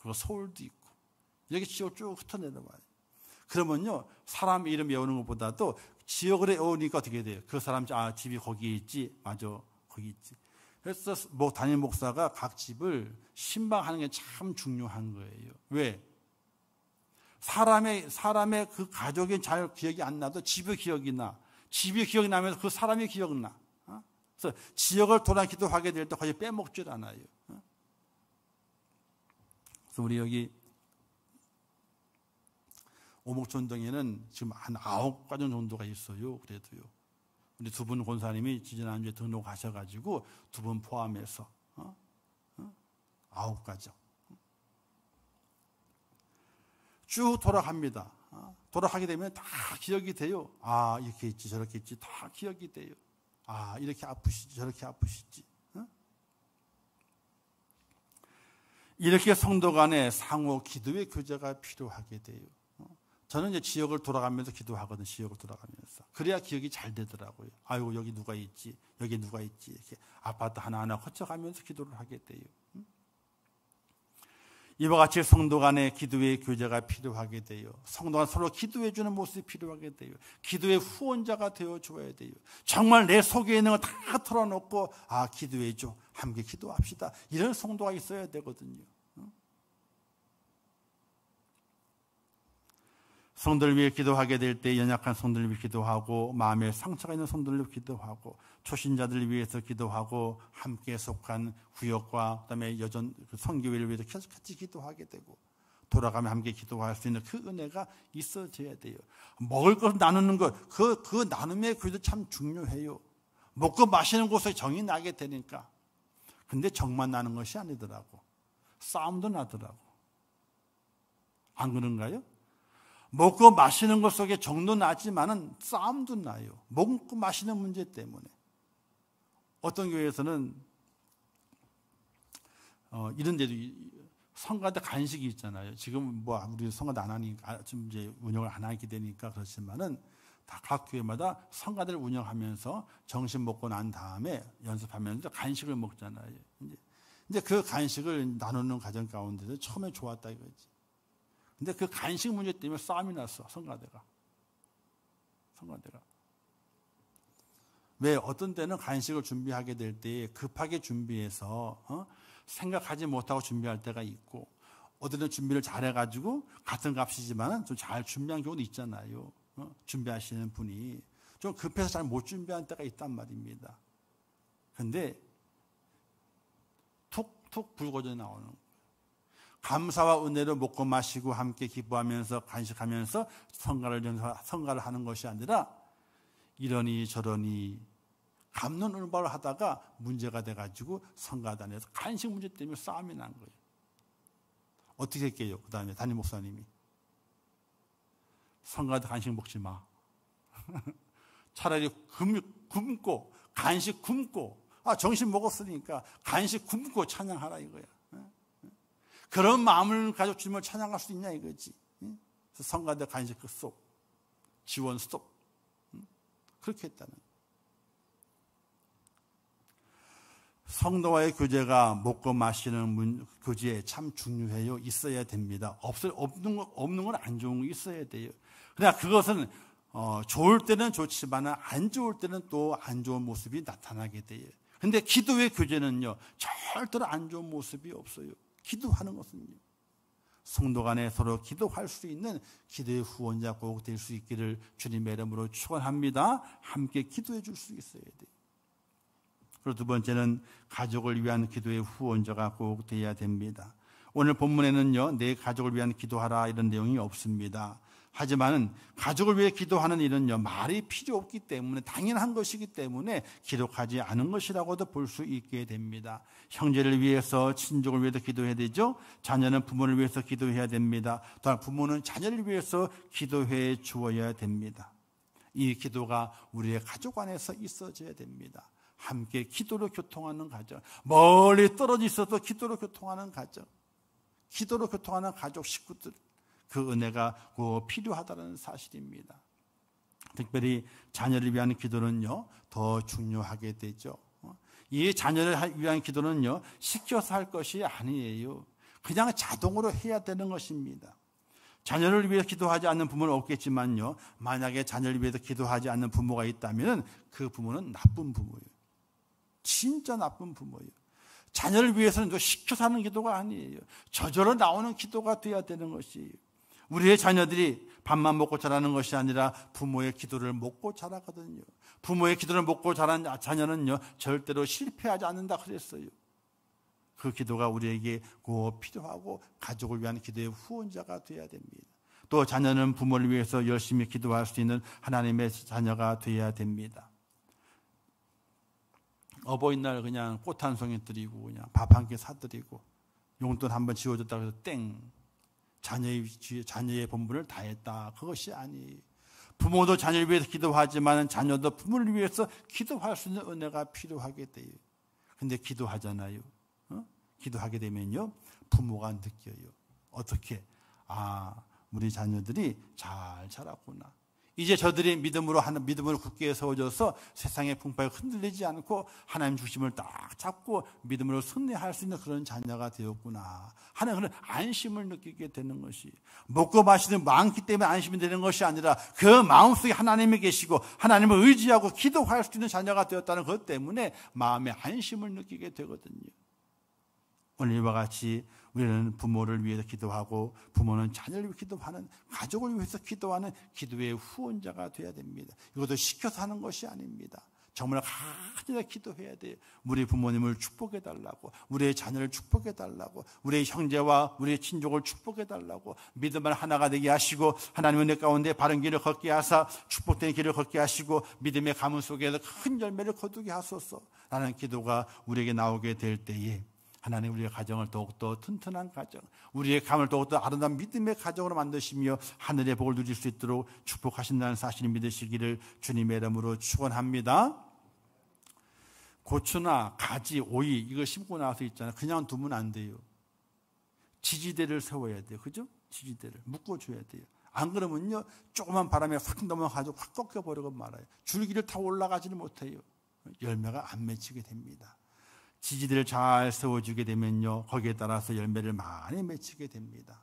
그리고 서울도 있고, 여기 지역 쭉 흩어 내려와요. 그러면요, 사람 이름 외우는 것보다도 지역을 외우니까 어떻게 돼요? 그 사람, 집이 거기에 있지? 맞아, 거기 있지. 그래서 담임 목사가 각 집을 신방하는 게 참 중요한 거예요. 왜? 사람의 그 가족이 잘 기억이 안 나도 집의 기억이 나. 집의 기억이 나면서 그 사람의 기억이 나. 그래서 지역을 돌아 기도하게 될 때 거의 빼먹질 않아요. 그래서 우리 여기 오목천동에는 지금 한 9가정 정도가 있어요. 그래도요. 우리 두 분 권사님이 지난주에 등록하셔가지고 두 분 포함해서 9가정. 쭉 돌아갑니다. 돌아가게 되면 다 기억이 돼요. 이렇게 있지, 저렇게 있지, 다 기억이 돼요. 이렇게 아프시지, 저렇게 아프시지. 이렇게 성도 간에 상호 기도의 교제가 필요하게 돼요. 저는 이제 지역을 돌아가면서 기도하거든요. 지역을 돌아가면서. 그래야 기억이 잘 되더라고요. 아이고, 여기 누가 있지, 여기 누가 있지. 이렇게 아파트 하나하나 거쳐가면서 기도를 하게 돼요. 이와 같이 성도 간의 기도의 교제가 필요하게 돼요. 성도가 서로 기도해주는 모습이 필요하게 돼요. 기도의 후원자가 되어줘야 돼요. 정말 내 속에 있는 거 다 털어놓고 기도해줘, 함께 기도합시다, 이런 성도가 있어야 되거든요. 성도를 위해 기도하게 될 때 연약한 성도를 위해 기도하고, 마음에 상처가 있는 성도를 위해 기도하고, 초신자들을 위해서 기도하고, 함께 속한 구역과 그다음에 여전 선교회를 위해서 같이 기도하게 되고, 돌아가면 함께 기도할 수 있는 그 은혜가 있어져야 돼요. 먹을 것을 나누는 것, 그 나눔의 교제도 참 중요해요. 먹고 마시는 곳에 정이 나게 되니까. 근데 정만 나는 것이 아니더라고. 싸움도 나더라고. 안 그런가요? 먹고 마시는 것 속에 정도 나지만은 싸움도 나요. 먹고 마시는 문제 때문에. 어떤 교회에서는 이런 데도 성가대 간식이 있잖아요. 지금 우리 성가대 안 하니까 좀 이제 운영을 안 하게 되니까 그렇지만은 다 각 교회마다 성가대를 운영하면서 점심 먹고 난 다음에 연습하면서 간식을 먹잖아요. 이제 그 간식을 나누는 과정 가운데서 처음에 좋았다 이거지. 근데 그 간식 문제 때문에 싸움이 났어, 성가대가. 왜? 어떤 때는 간식을 준비하게 될 때 급하게 준비해서 생각하지 못하고 준비할 때가 있고, 어떤 때는 준비를 잘해가지고 같은 값이지만 좀 잘 준비한 경우도 있잖아요. 준비하시는 분이 좀 급해서 잘 못 준비한 때가 있단 말입니다. 근데 툭툭 불거져 나오는 거예요. 감사와 은혜로 먹고 마시고 함께 기뻐하면서 간식하면서 성가를 하는 것이 아니라 이러니 저러니 갑론을박을 하다가 문제가 돼가지고 성가단에서 간식 문제 때문에 싸움이 난 거예요. 어떻게 할게요? 그 다음에 담임 목사님이 성가대 간식 먹지 마. 차라리 굶고 간식 굶고 정신 먹었으니까 간식 굶고 찬양하라 이거야. 그런 마음을 가지고 주님을 찬양할 수 있냐 이거지. 그래서 성가대 간식 스톱, 지원 스톱, 그렇게 했다는. 성도와의 교제가 먹고 마시는 교제에 참 중요해요. 있어야 됩니다. 없는 건 안 좋은 거 있어야 돼요. 그러나 그것은 좋을 때는 좋지만 안 좋을 때는 또 안 좋은 모습이 나타나게 돼요. 근데 기도의 교제는요, 절대로 안 좋은 모습이 없어요. 기도하는 것은요, 성도 간에 서로 기도할 수 있는 기도의 후원자 꼭 될 수 있기를 주님의 이름으로 축원합니다. 함께 기도해 줄 수 있어야 돼요. 그리고 두 번째는 가족을 위한 기도의 후원자가 꼭 되어야 됩니다. 오늘 본문에는요, 내 가족을 위한 기도하라 이런 내용이 없습니다. 하지만 가족을 위해 기도하는 일은요, 말이 필요 없기 때문에, 당연한 것이기 때문에 기록하지 않은 것이라고도 볼 수 있게 됩니다. 형제를 위해서, 친족을 위해서 기도해야 되죠. 자녀는 부모를 위해서 기도해야 됩니다. 또한 부모는 자녀를 위해서 기도해 주어야 됩니다. 이 기도가 우리의 가족 안에서 있어져야 됩니다. 함께 기도로 교통하는 가정, 멀리 떨어져 있어도 기도로 교통하는 가정, 기도로 교통하는 가족 식구들, 그 은혜가 꼭 필요하다는 사실입니다. 특별히 자녀를 위한 기도는요, 더 중요하게 되죠. 이 자녀를 위한 기도는요, 시켜서 할 것이 아니에요. 그냥 자동으로 해야 되는 것입니다. 자녀를 위해 기도하지 않는 부모는 없겠지만요, 만약에 자녀를 위해서 기도하지 않는 부모가 있다면 그 부모는 나쁜 부모예요. 진짜 나쁜 부모예요. 자녀를 위해서는 시켜서 하는 기도가 아니에요. 저절로 나오는 기도가 돼야 되는 것이에요. 우리의 자녀들이 밥만 먹고 자라는 것이 아니라 부모의 기도를 먹고 자라거든요. 부모의 기도를 먹고 자란 자녀는요, 절대로 실패하지 않는다 그랬어요. 그 기도가 우리에게 꼭 필요하고 가족을 위한 기도의 후원자가 되어야 됩니다. 또 자녀는 부모를 위해서 열심히 기도할 수 있는 하나님의 자녀가 되어야 됩니다. 어버이날 그냥 꽃 한 송이 드리고 그냥 밥 한 끼 사드리고 용돈 한번 지워줬다고 해서 땡, 자녀의 본분을 다했다, 그것이 아니에요. 부모도 자녀를 위해서 기도하지만 자녀도 부모를 위해서 기도할 수 있는 은혜가 필요하게 돼요. 근데 기도하잖아요. 기도하게 되면요, 부모가 느껴요. 어떻게? 우리 자녀들이 잘 자랐구나. 이제 저들이 믿음으로 굳게 세워져서 세상의 풍파에 흔들리지 않고 하나님 중심을 딱 잡고 믿음으로 승리할 수 있는 그런 자녀가 되었구나 하는 그런 안심을 느끼게 되는 것이, 먹고 마시는 많기 때문에 안심이 되는 것이 아니라 그 마음속에 하나님이 계시고 하나님을 의지하고 기도할 수 있는 자녀가 되었다는 것 때문에 마음의 안심을 느끼게 되거든요. 오늘 이와 같이 우리는 부모를 위해서 기도하고 부모는 자녀를 위해 기도하는, 가족을 위해서 기도하는 기도의 후원자가 되어야 됩니다. 이것도 시켜서 하는 것이 아닙니다. 정말 간절히 기도해야 돼요. 우리 부모님을 축복해달라고, 우리의 자녀를 축복해달라고, 우리의 형제와 우리의 친족을 축복해달라고, 믿음을 하나가 되게 하시고 하나님의 은혜 가운데 바른 길을 걷게 하사 축복된 길을 걷게 하시고 믿음의 가문 속에서 큰 열매를 거두게 하소서 라는 기도가 우리에게 나오게 될 때에 하나님 우리의 가정을 더욱더 튼튼한 가정, 우리의 가정을 더욱더 아름다운 믿음의 가정으로 만드시며 하늘의 복을 누릴 수 있도록 축복하신다는 사실을 믿으시기를 주님의 이름으로 축원합니다. 고추나 가지, 오이 이거 심고 나서 있잖아요. 그냥 두면 안 돼요. 지지대를 세워야 돼요. 그죠? 지지대를 묶어줘야 돼요. 안 그러면요, 조그만 바람에 확 넘어가지고 확 꺾여버리고 말아요. 줄기를 타고 올라가지는 못해요. 열매가 안 맺히게 됩니다. 지지대를 잘 세워주게 되면요, 거기에 따라서 열매를 많이 맺히게 됩니다.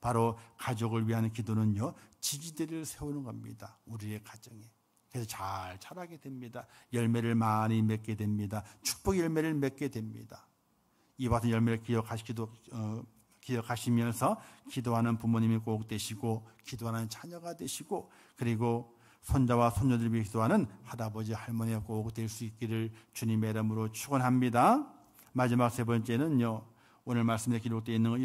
바로 가족을 위한 기도는요, 지지대를 세우는 겁니다. 우리의 가정에. 그래서 잘 자라게 됩니다. 열매를 많이 맺게 됩니다. 축복의 열매를 맺게 됩니다. 이와 같은 열매를 기억하시면서 기도하는 부모님이 꼭 되시고, 기도하는 자녀가 되시고, 그리고 손자와 손녀들 위해 기도하는 할아버지, 할머니가 꼭 될 수 있기를 주님의 이름으로 축원합니다. 마지막 세 번째는요, 오늘 말씀에 기록되어 있는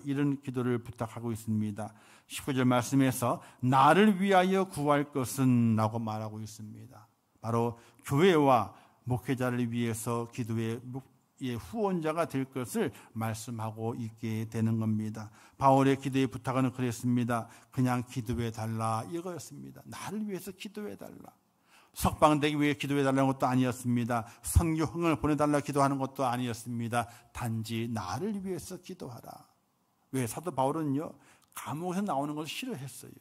이런 기도를 부탁하고 있습니다. 19절 말씀에서 나를 위하여 구할 것은 라고 말하고 있습니다. 바로 교회와 목회자를 위해서 기도의 후원자가 될 것을 말씀하고 있게 되는 겁니다. 바울의 기도의 부탁은 그랬습니다. 그냥 기도해 달라 이거였습니다. 나를 위해서 기도해 달라. 석방되기 위해 기도해 달라는 것도 아니었습니다. 선교 흥을 보내달라 기도하는 것도 아니었습니다. 단지 나를 위해서 기도하라. 왜? 사도 바울은요, 감옥에서 나오는 것을 싫어했어요.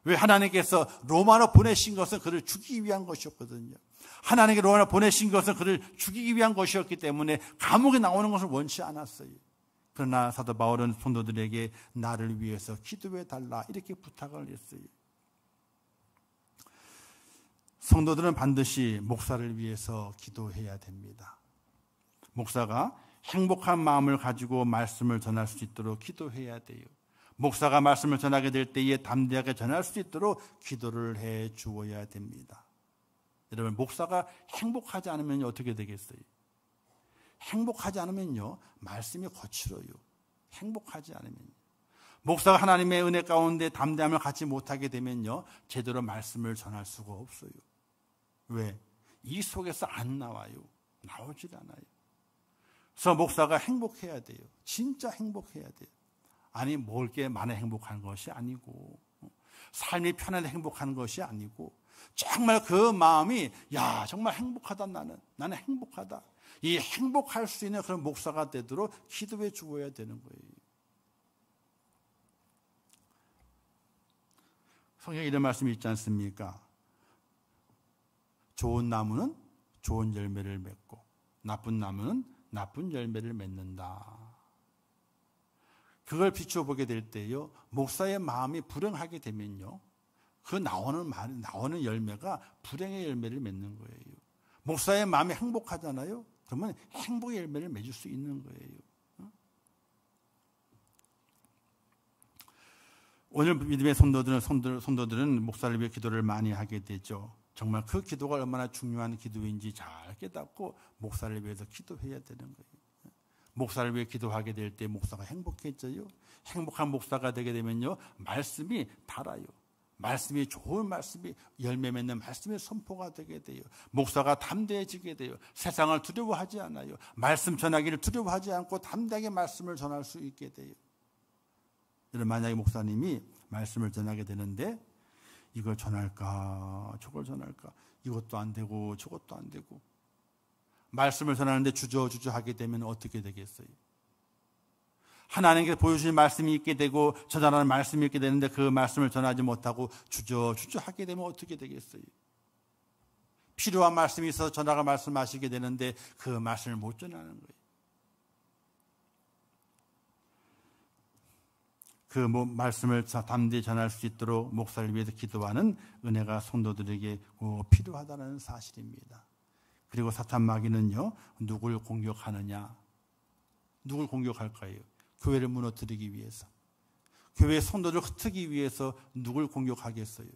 왜? 하나님께서 로마로 보내신 것은 그를 죽이기 위한 것이었거든요. 하나님께 로마로 보내신 것은 그를 죽이기 위한 것이었기 때문에 감옥에 나오는 것을 원치 않았어요. 그러나 사도 바울은 성도들에게 나를 위해서 기도해 달라 이렇게 부탁을 했어요. 성도들은 반드시 목사를 위해서 기도해야 됩니다. 목사가 행복한 마음을 가지고 말씀을 전할 수 있도록 기도해야 돼요. 목사가 말씀을 전하게 될 때에 담대하게 전할 수 있도록 기도를 해 주어야 됩니다. 여러분, 목사가 행복하지 않으면 어떻게 되겠어요? 행복하지 않으면요, 말씀이 거칠어요. 행복하지 않으면. 목사가 하나님의 은혜 가운데 담대함을 갖지 못하게 되면요, 제대로 말씀을 전할 수가 없어요. 왜? 이 속에서 안 나와요. 나오질 않아요. 그래서 목사가 행복해야 돼요. 진짜 행복해야 돼요. 아니, 멀게 많이 행복한 것이 아니고, 삶이 편안해 행복한 것이 아니고, 정말 그 마음이, 야, 정말 행복하다, 나는 행복하다. 이 행복할 수 있는 그런 목사가 되도록 기도해 주어야 되는 거예요. 성경에 이런 말씀이 있지 않습니까? 좋은 나무는 좋은 열매를 맺고 나쁜 나무는 나쁜 열매를 맺는다. 그걸 비춰보게 될 때요, 목사의 마음이 불행하게 되면요, 그 나오는 열매가 불행의 열매를 맺는 거예요. 목사의 마음이 행복하잖아요. 그러면 행복의 열매를 맺을 수 있는 거예요. 오늘 믿음의 성도들은 목사를 위해 기도를 많이 하게 되죠. 정말 그 기도가 얼마나 중요한 기도인지 잘 깨닫고 목사를 위해서 기도해야 되는 거예요. 목사를 위해 기도하게 될 때 목사가 행복해져요. 행복한 목사가 되게 되면요, 말씀이 달아요. 말씀이 좋은 말씀이 열매 맺는 말씀의 선포가 되게 돼요. 목사가 담대해지게 돼요. 세상을 두려워하지 않아요. 말씀 전하기를 두려워하지 않고 담대하게 말씀을 전할 수 있게 돼요. 여러분, 만약에 목사님이 말씀을 전하게 되는데 이걸 전할까 저걸 전할까, 이것도 안 되고 저것도 안 되고, 말씀을 전하는데 주저하게 되면 어떻게 되겠어요? 하나님께서 보여주신 말씀이 있게 되고 전하라는 말씀이 있게 되는데 그 말씀을 전하지 못하고 주저하게 되면 어떻게 되겠어요? 필요한 말씀이 있어서 전하가 말씀하시게 되는데 그 말씀을 못 전하는 거예요. 그 말씀을 담대히 전할 수 있도록 목사를 위해서 기도하는 은혜가 성도들에게 필요하다는 사실입니다. 그리고 사탄 마귀는요, 누굴 공격하느냐? 누굴 공격할까요? 교회를 무너뜨리기 위해서, 교회의 성도를 흩트기 위해서 누굴 공격하겠어요?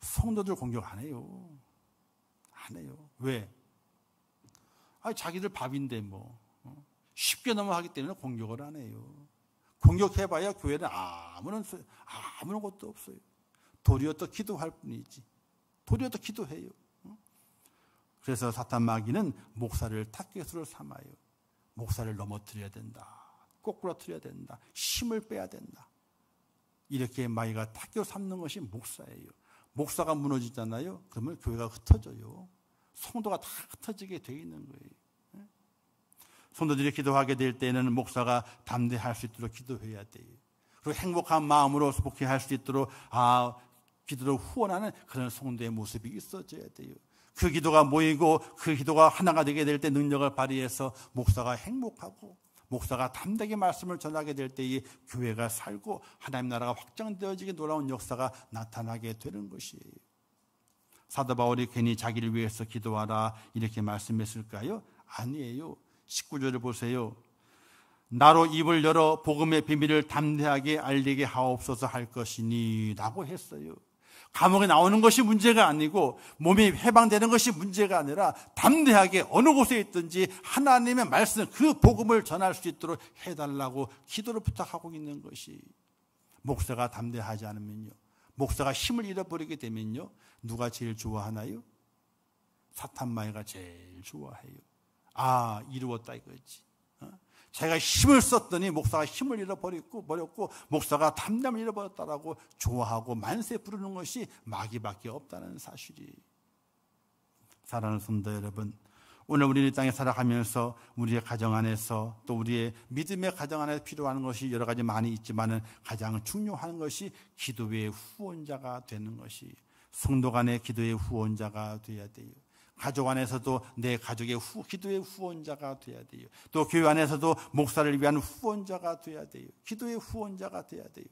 성도들 공격 안 해요. 안 해요. 왜? 자기들 밥인데 쉽게 넘어가기 때문에 공격을 안 해요. 공격해봐야 교회는 아무런 것도 없어요. 도리어 또 기도할 뿐이지. 도리어 또 기도해요. 그래서 사탄 마귀는 목사를 타겟으로 삼아요. 목사를 넘어뜨려야 된다. 꼬꾸라뜨려야 된다. 힘을 빼야 된다. 이렇게 마귀가 타겟 삼는 것이 목사예요. 목사가 무너지잖아요. 그러면 교회가 흩어져요. 성도가 다 흩어지게 돼 있는 거예요. 성도들이 기도하게 될 때는 목사가 담대할 수 있도록 기도해야 돼요. 그리고 행복한 마음으로 목회할 수 있도록 기도를 후원하는 그런 성도의 모습이 있어져야 돼요. 그 기도가 모이고 그 기도가 하나가 되게 될 때 능력을 발휘해서 목사가 행복하고 목사가 담대하게 말씀을 전하게 될 때에 교회가 살고 하나님 나라가 확장되어지게 놀라운 역사가 나타나게 되는 것이에요. 사도 바울이 괜히 자기를 위해서 기도하라 이렇게 말씀했을까요? 아니에요. 19절을 보세요. 나로 입을 열어 복음의 비밀을 담대하게 알리게 하옵소서 할 것이니 라고 했어요. 감옥에 나오는 것이 문제가 아니고 몸이 해방되는 것이 문제가 아니라 담대하게 어느 곳에 있든지 하나님의 말씀, 그 복음을 전할 수 있도록 해달라고 기도를 부탁하고 있는 것이, 목사가 담대하지 않으면요, 목사가 힘을 잃어버리게 되면요, 누가 제일 좋아하나요? 사탄 마귀가 제일 좋아해요. 이루었다 이거지. 제가 힘을 썼더니 목사가 힘을 잃어버렸고 목사가 담담을 잃어버렸다라고 좋아하고 만세 부르는 것이 마귀밖에 없다는 사실이. 사랑하는 성도 여러분, 오늘 우리 이 땅에 살아가면서 우리의 가정 안에서 또 우리의 믿음의 가정 안에서 필요한 것이 여러 가지 많이 있지만은 가장 중요한 것이 기도의 후원자가 되는 것이, 성도 간의 기도의 후원자가 되어야 돼요. 가족 안에서도 내 가족의 기도의 후원자가 되어야 돼요. 또 교회 안에서도 목사를 위한 후원자가 되어야 돼요. 기도의 후원자가 되어야 돼요.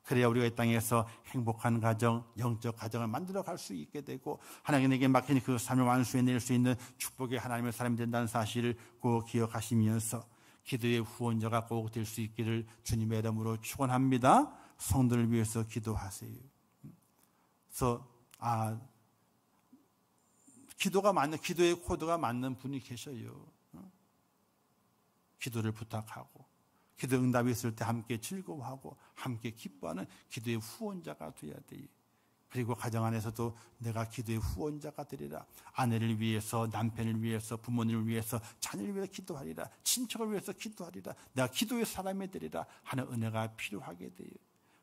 그래야 우리가 이 땅에서 행복한 가정, 영적 가정을 만들어 갈 수 있게 되고 하나님에게 맡긴 그 삶을 완수해낼 수 있는 축복의 하나님의 사람이 된다는 사실을 꼭 기억하시면서 기도의 후원자가 꼭 될 수 있기를 주님의 이름으로 축원합니다. 성도를 위해서 기도하세요. 그래서 기도의 코드가 맞는 분이 계셔요. 기도를 부탁하고 기도 응답이 있을 때 함께 즐거워하고 함께 기뻐하는 기도의 후원자가 되어야 돼요. 그리고 가정 안에서도 내가 기도의 후원자가 되리라. 아내를 위해서, 남편을 위해서, 부모님을 위해서, 자녀를 위해서 기도하리라. 친척을 위해서 기도하리라. 내가 기도의 사람이 되리라 하는 은혜가 필요하게 돼요.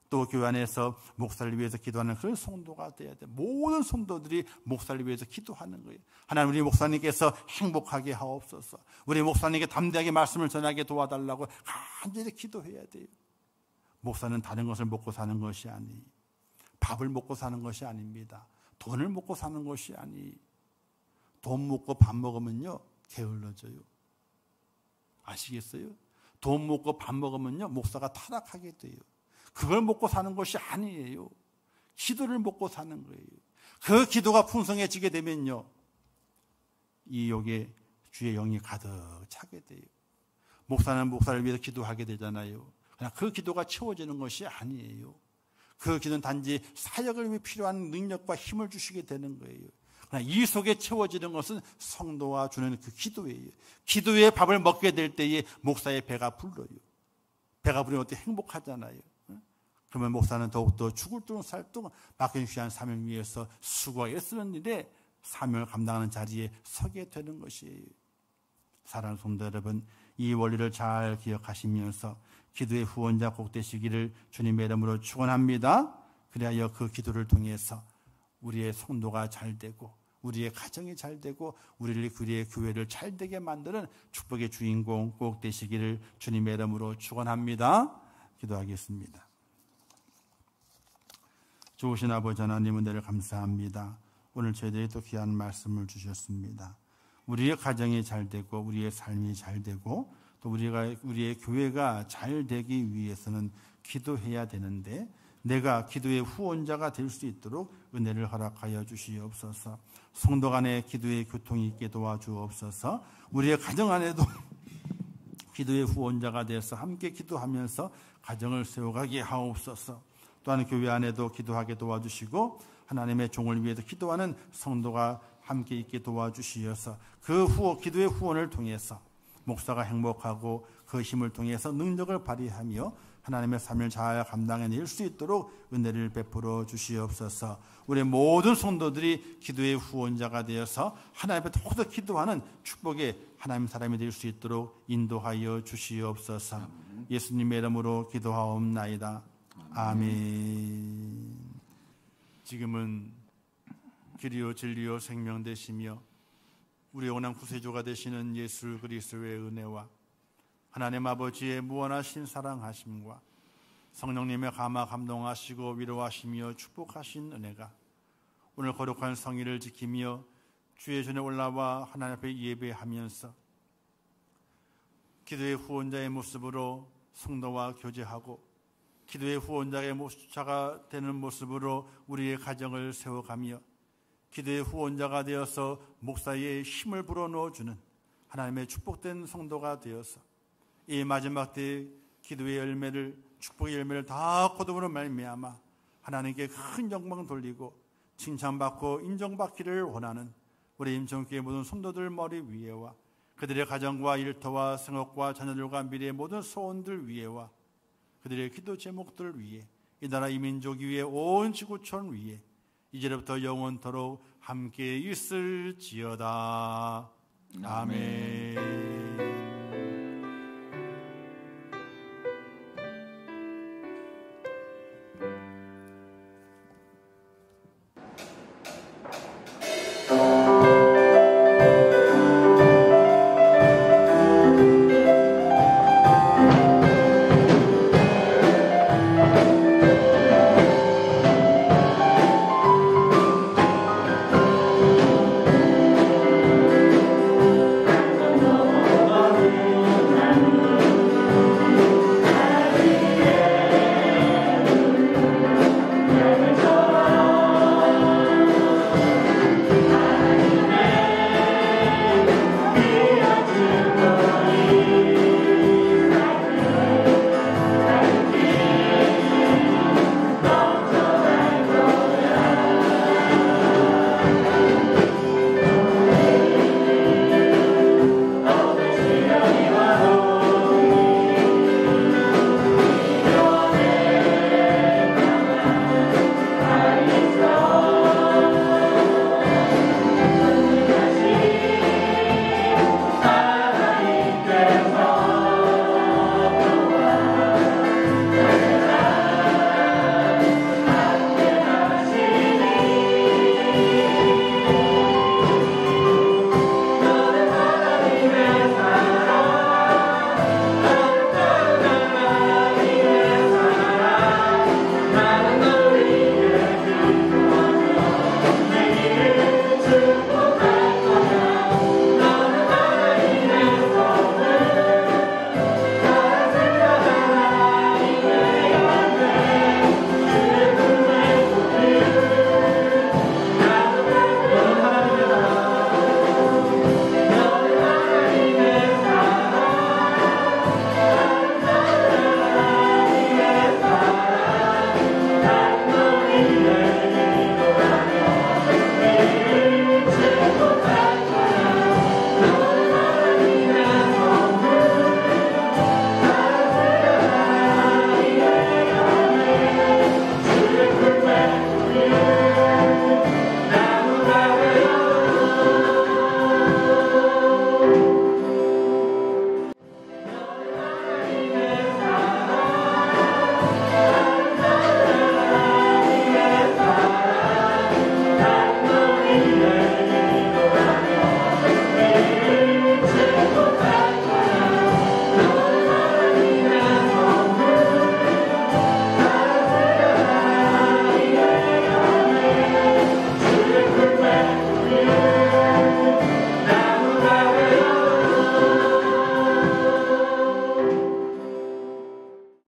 또 교회 안에서 목사를 위해서 기도하는 그런 성도가 돼야 돼요. 모든 성도들이 목사를 위해서 기도하는 거예요. 하나님, 우리 목사님께서 행복하게 하옵소서. 우리 목사님께 담대하게 말씀을 전하게 도와달라고 간절히 기도해야 돼요. 목사는 다른 것을 먹고 사는 것이 아니에요. 밥을 먹고 사는 것이 아닙니다. 돈을 먹고 사는 것이 아니에요. 돈 먹고 밥 먹으면요 게을러져요. 아시겠어요? 돈 먹고 밥 먹으면요 목사가 타락하게 돼요. 그걸 먹고 사는 것이 아니에요. 기도를 먹고 사는 거예요. 그 기도가 풍성해지게 되면요 이 욕에 주의 영이 가득 차게 돼요. 목사는 목사를 위해서 기도하게 되잖아요. 그냥 그 기도가 채워지는 것이 아니에요. 그 기도는 단지 사역을 위해 필요한 능력과 힘을 주시게 되는 거예요. 그러나 이 속에 채워지는 것은 성도가 주는 그 기도예요. 기도의 밥을 먹게 될 때에 목사의 배가 불러요. 배가 부르면 어때 행복하잖아요. 그러면 목사는 더욱더 죽을 둥 살 둥 맡긴 귀한 사명 위해서 수고하게 애쓰는 일에 사명을 감당하는 자리에 서게 되는 것이에요. 사랑하는 성도 여러분, 이 원리를 잘 기억하시면서 기도의 후원자 꼭 되시기를 주님의 이름으로 축원합니다. 그리하여 그 기도를 통해서 우리의 성도가 잘 되고 우리의 가정이 잘 되고 우리의 교회를 잘 되게 만드는 축복의 주인공 꼭 되시기를 주님의 이름으로 축원합니다. 기도하겠습니다. 좋으신 아버지 하나님, 은혜를 감사합니다. 오늘 저희들이 또 귀한 말씀을 주셨습니다. 우리의 가정이 잘 되고 우리의 삶이 잘 되고 또 우리의 교회가 잘 되기 위해서는 기도해야 되는데 내가 기도의 후원자가 될 수 있도록 은혜를 허락하여 주시옵소서. 성도 간의 기도의 교통이 있게 도와주옵소서. 우리의 가정 안에도 기도의 후원자가 되어서 함께 기도하면서 가정을 세워가게 하옵소서. 또한 교회 안에도 기도하게 도와주시고 하나님의 종을 위해서 기도하는 성도가 함께 있게 도와주시어서 그 기도의 후원을 통해서 목사가 행복하고 그 힘을 통해서 능력을 발휘하며 하나님의 삶을 잘 감당해낼 수 있도록 은혜를 베풀어 주시옵소서. 우리 모든 성도들이 기도의 후원자가 되어서 하나님 앞에 더욱더 기도하는 축복의 하나님 사람이 될 수 있도록 인도하여 주시옵소서. 예수님의 이름으로 기도하옵나이다. 아멘. 지금은 길이요 진리요 생명 되시며 우리 영원한 구세주가 되시는 예수 그리스도의 은혜와 하나님 아버지의 무한하신 사랑하심과 성령님의 감화 감동하시고 위로하시며 축복하신 은혜가 오늘 거룩한 성일을 지키며 주의 전에 올라와 하나님 앞에 예배하면서 기도의 후원자의 모습으로 성도와 교제하고 기도의 후원자의 자가 되는 모습으로 우리의 가정을 세워가며 기도의 후원자가 되어서 목사의 힘을 불어넣어주는 하나님의 축복된 성도가 되어서 이 마지막 때의 기도의 열매를 축복의 열매를 다 거두므로 말미암아 하나님께 큰 영광 돌리고 칭찬받고 인정받기를 원하는 우리 임종교회 모든 성도들 머리 위에와 그들의 가정과 일터와 생업과 자녀들과 미래의 모든 소원들 위에와 그들의 기도 제목들 위에 이 나라 이 민족 위에 온 지구촌 위에 이제부터 영원토록 함께 있을지어다. 아멘.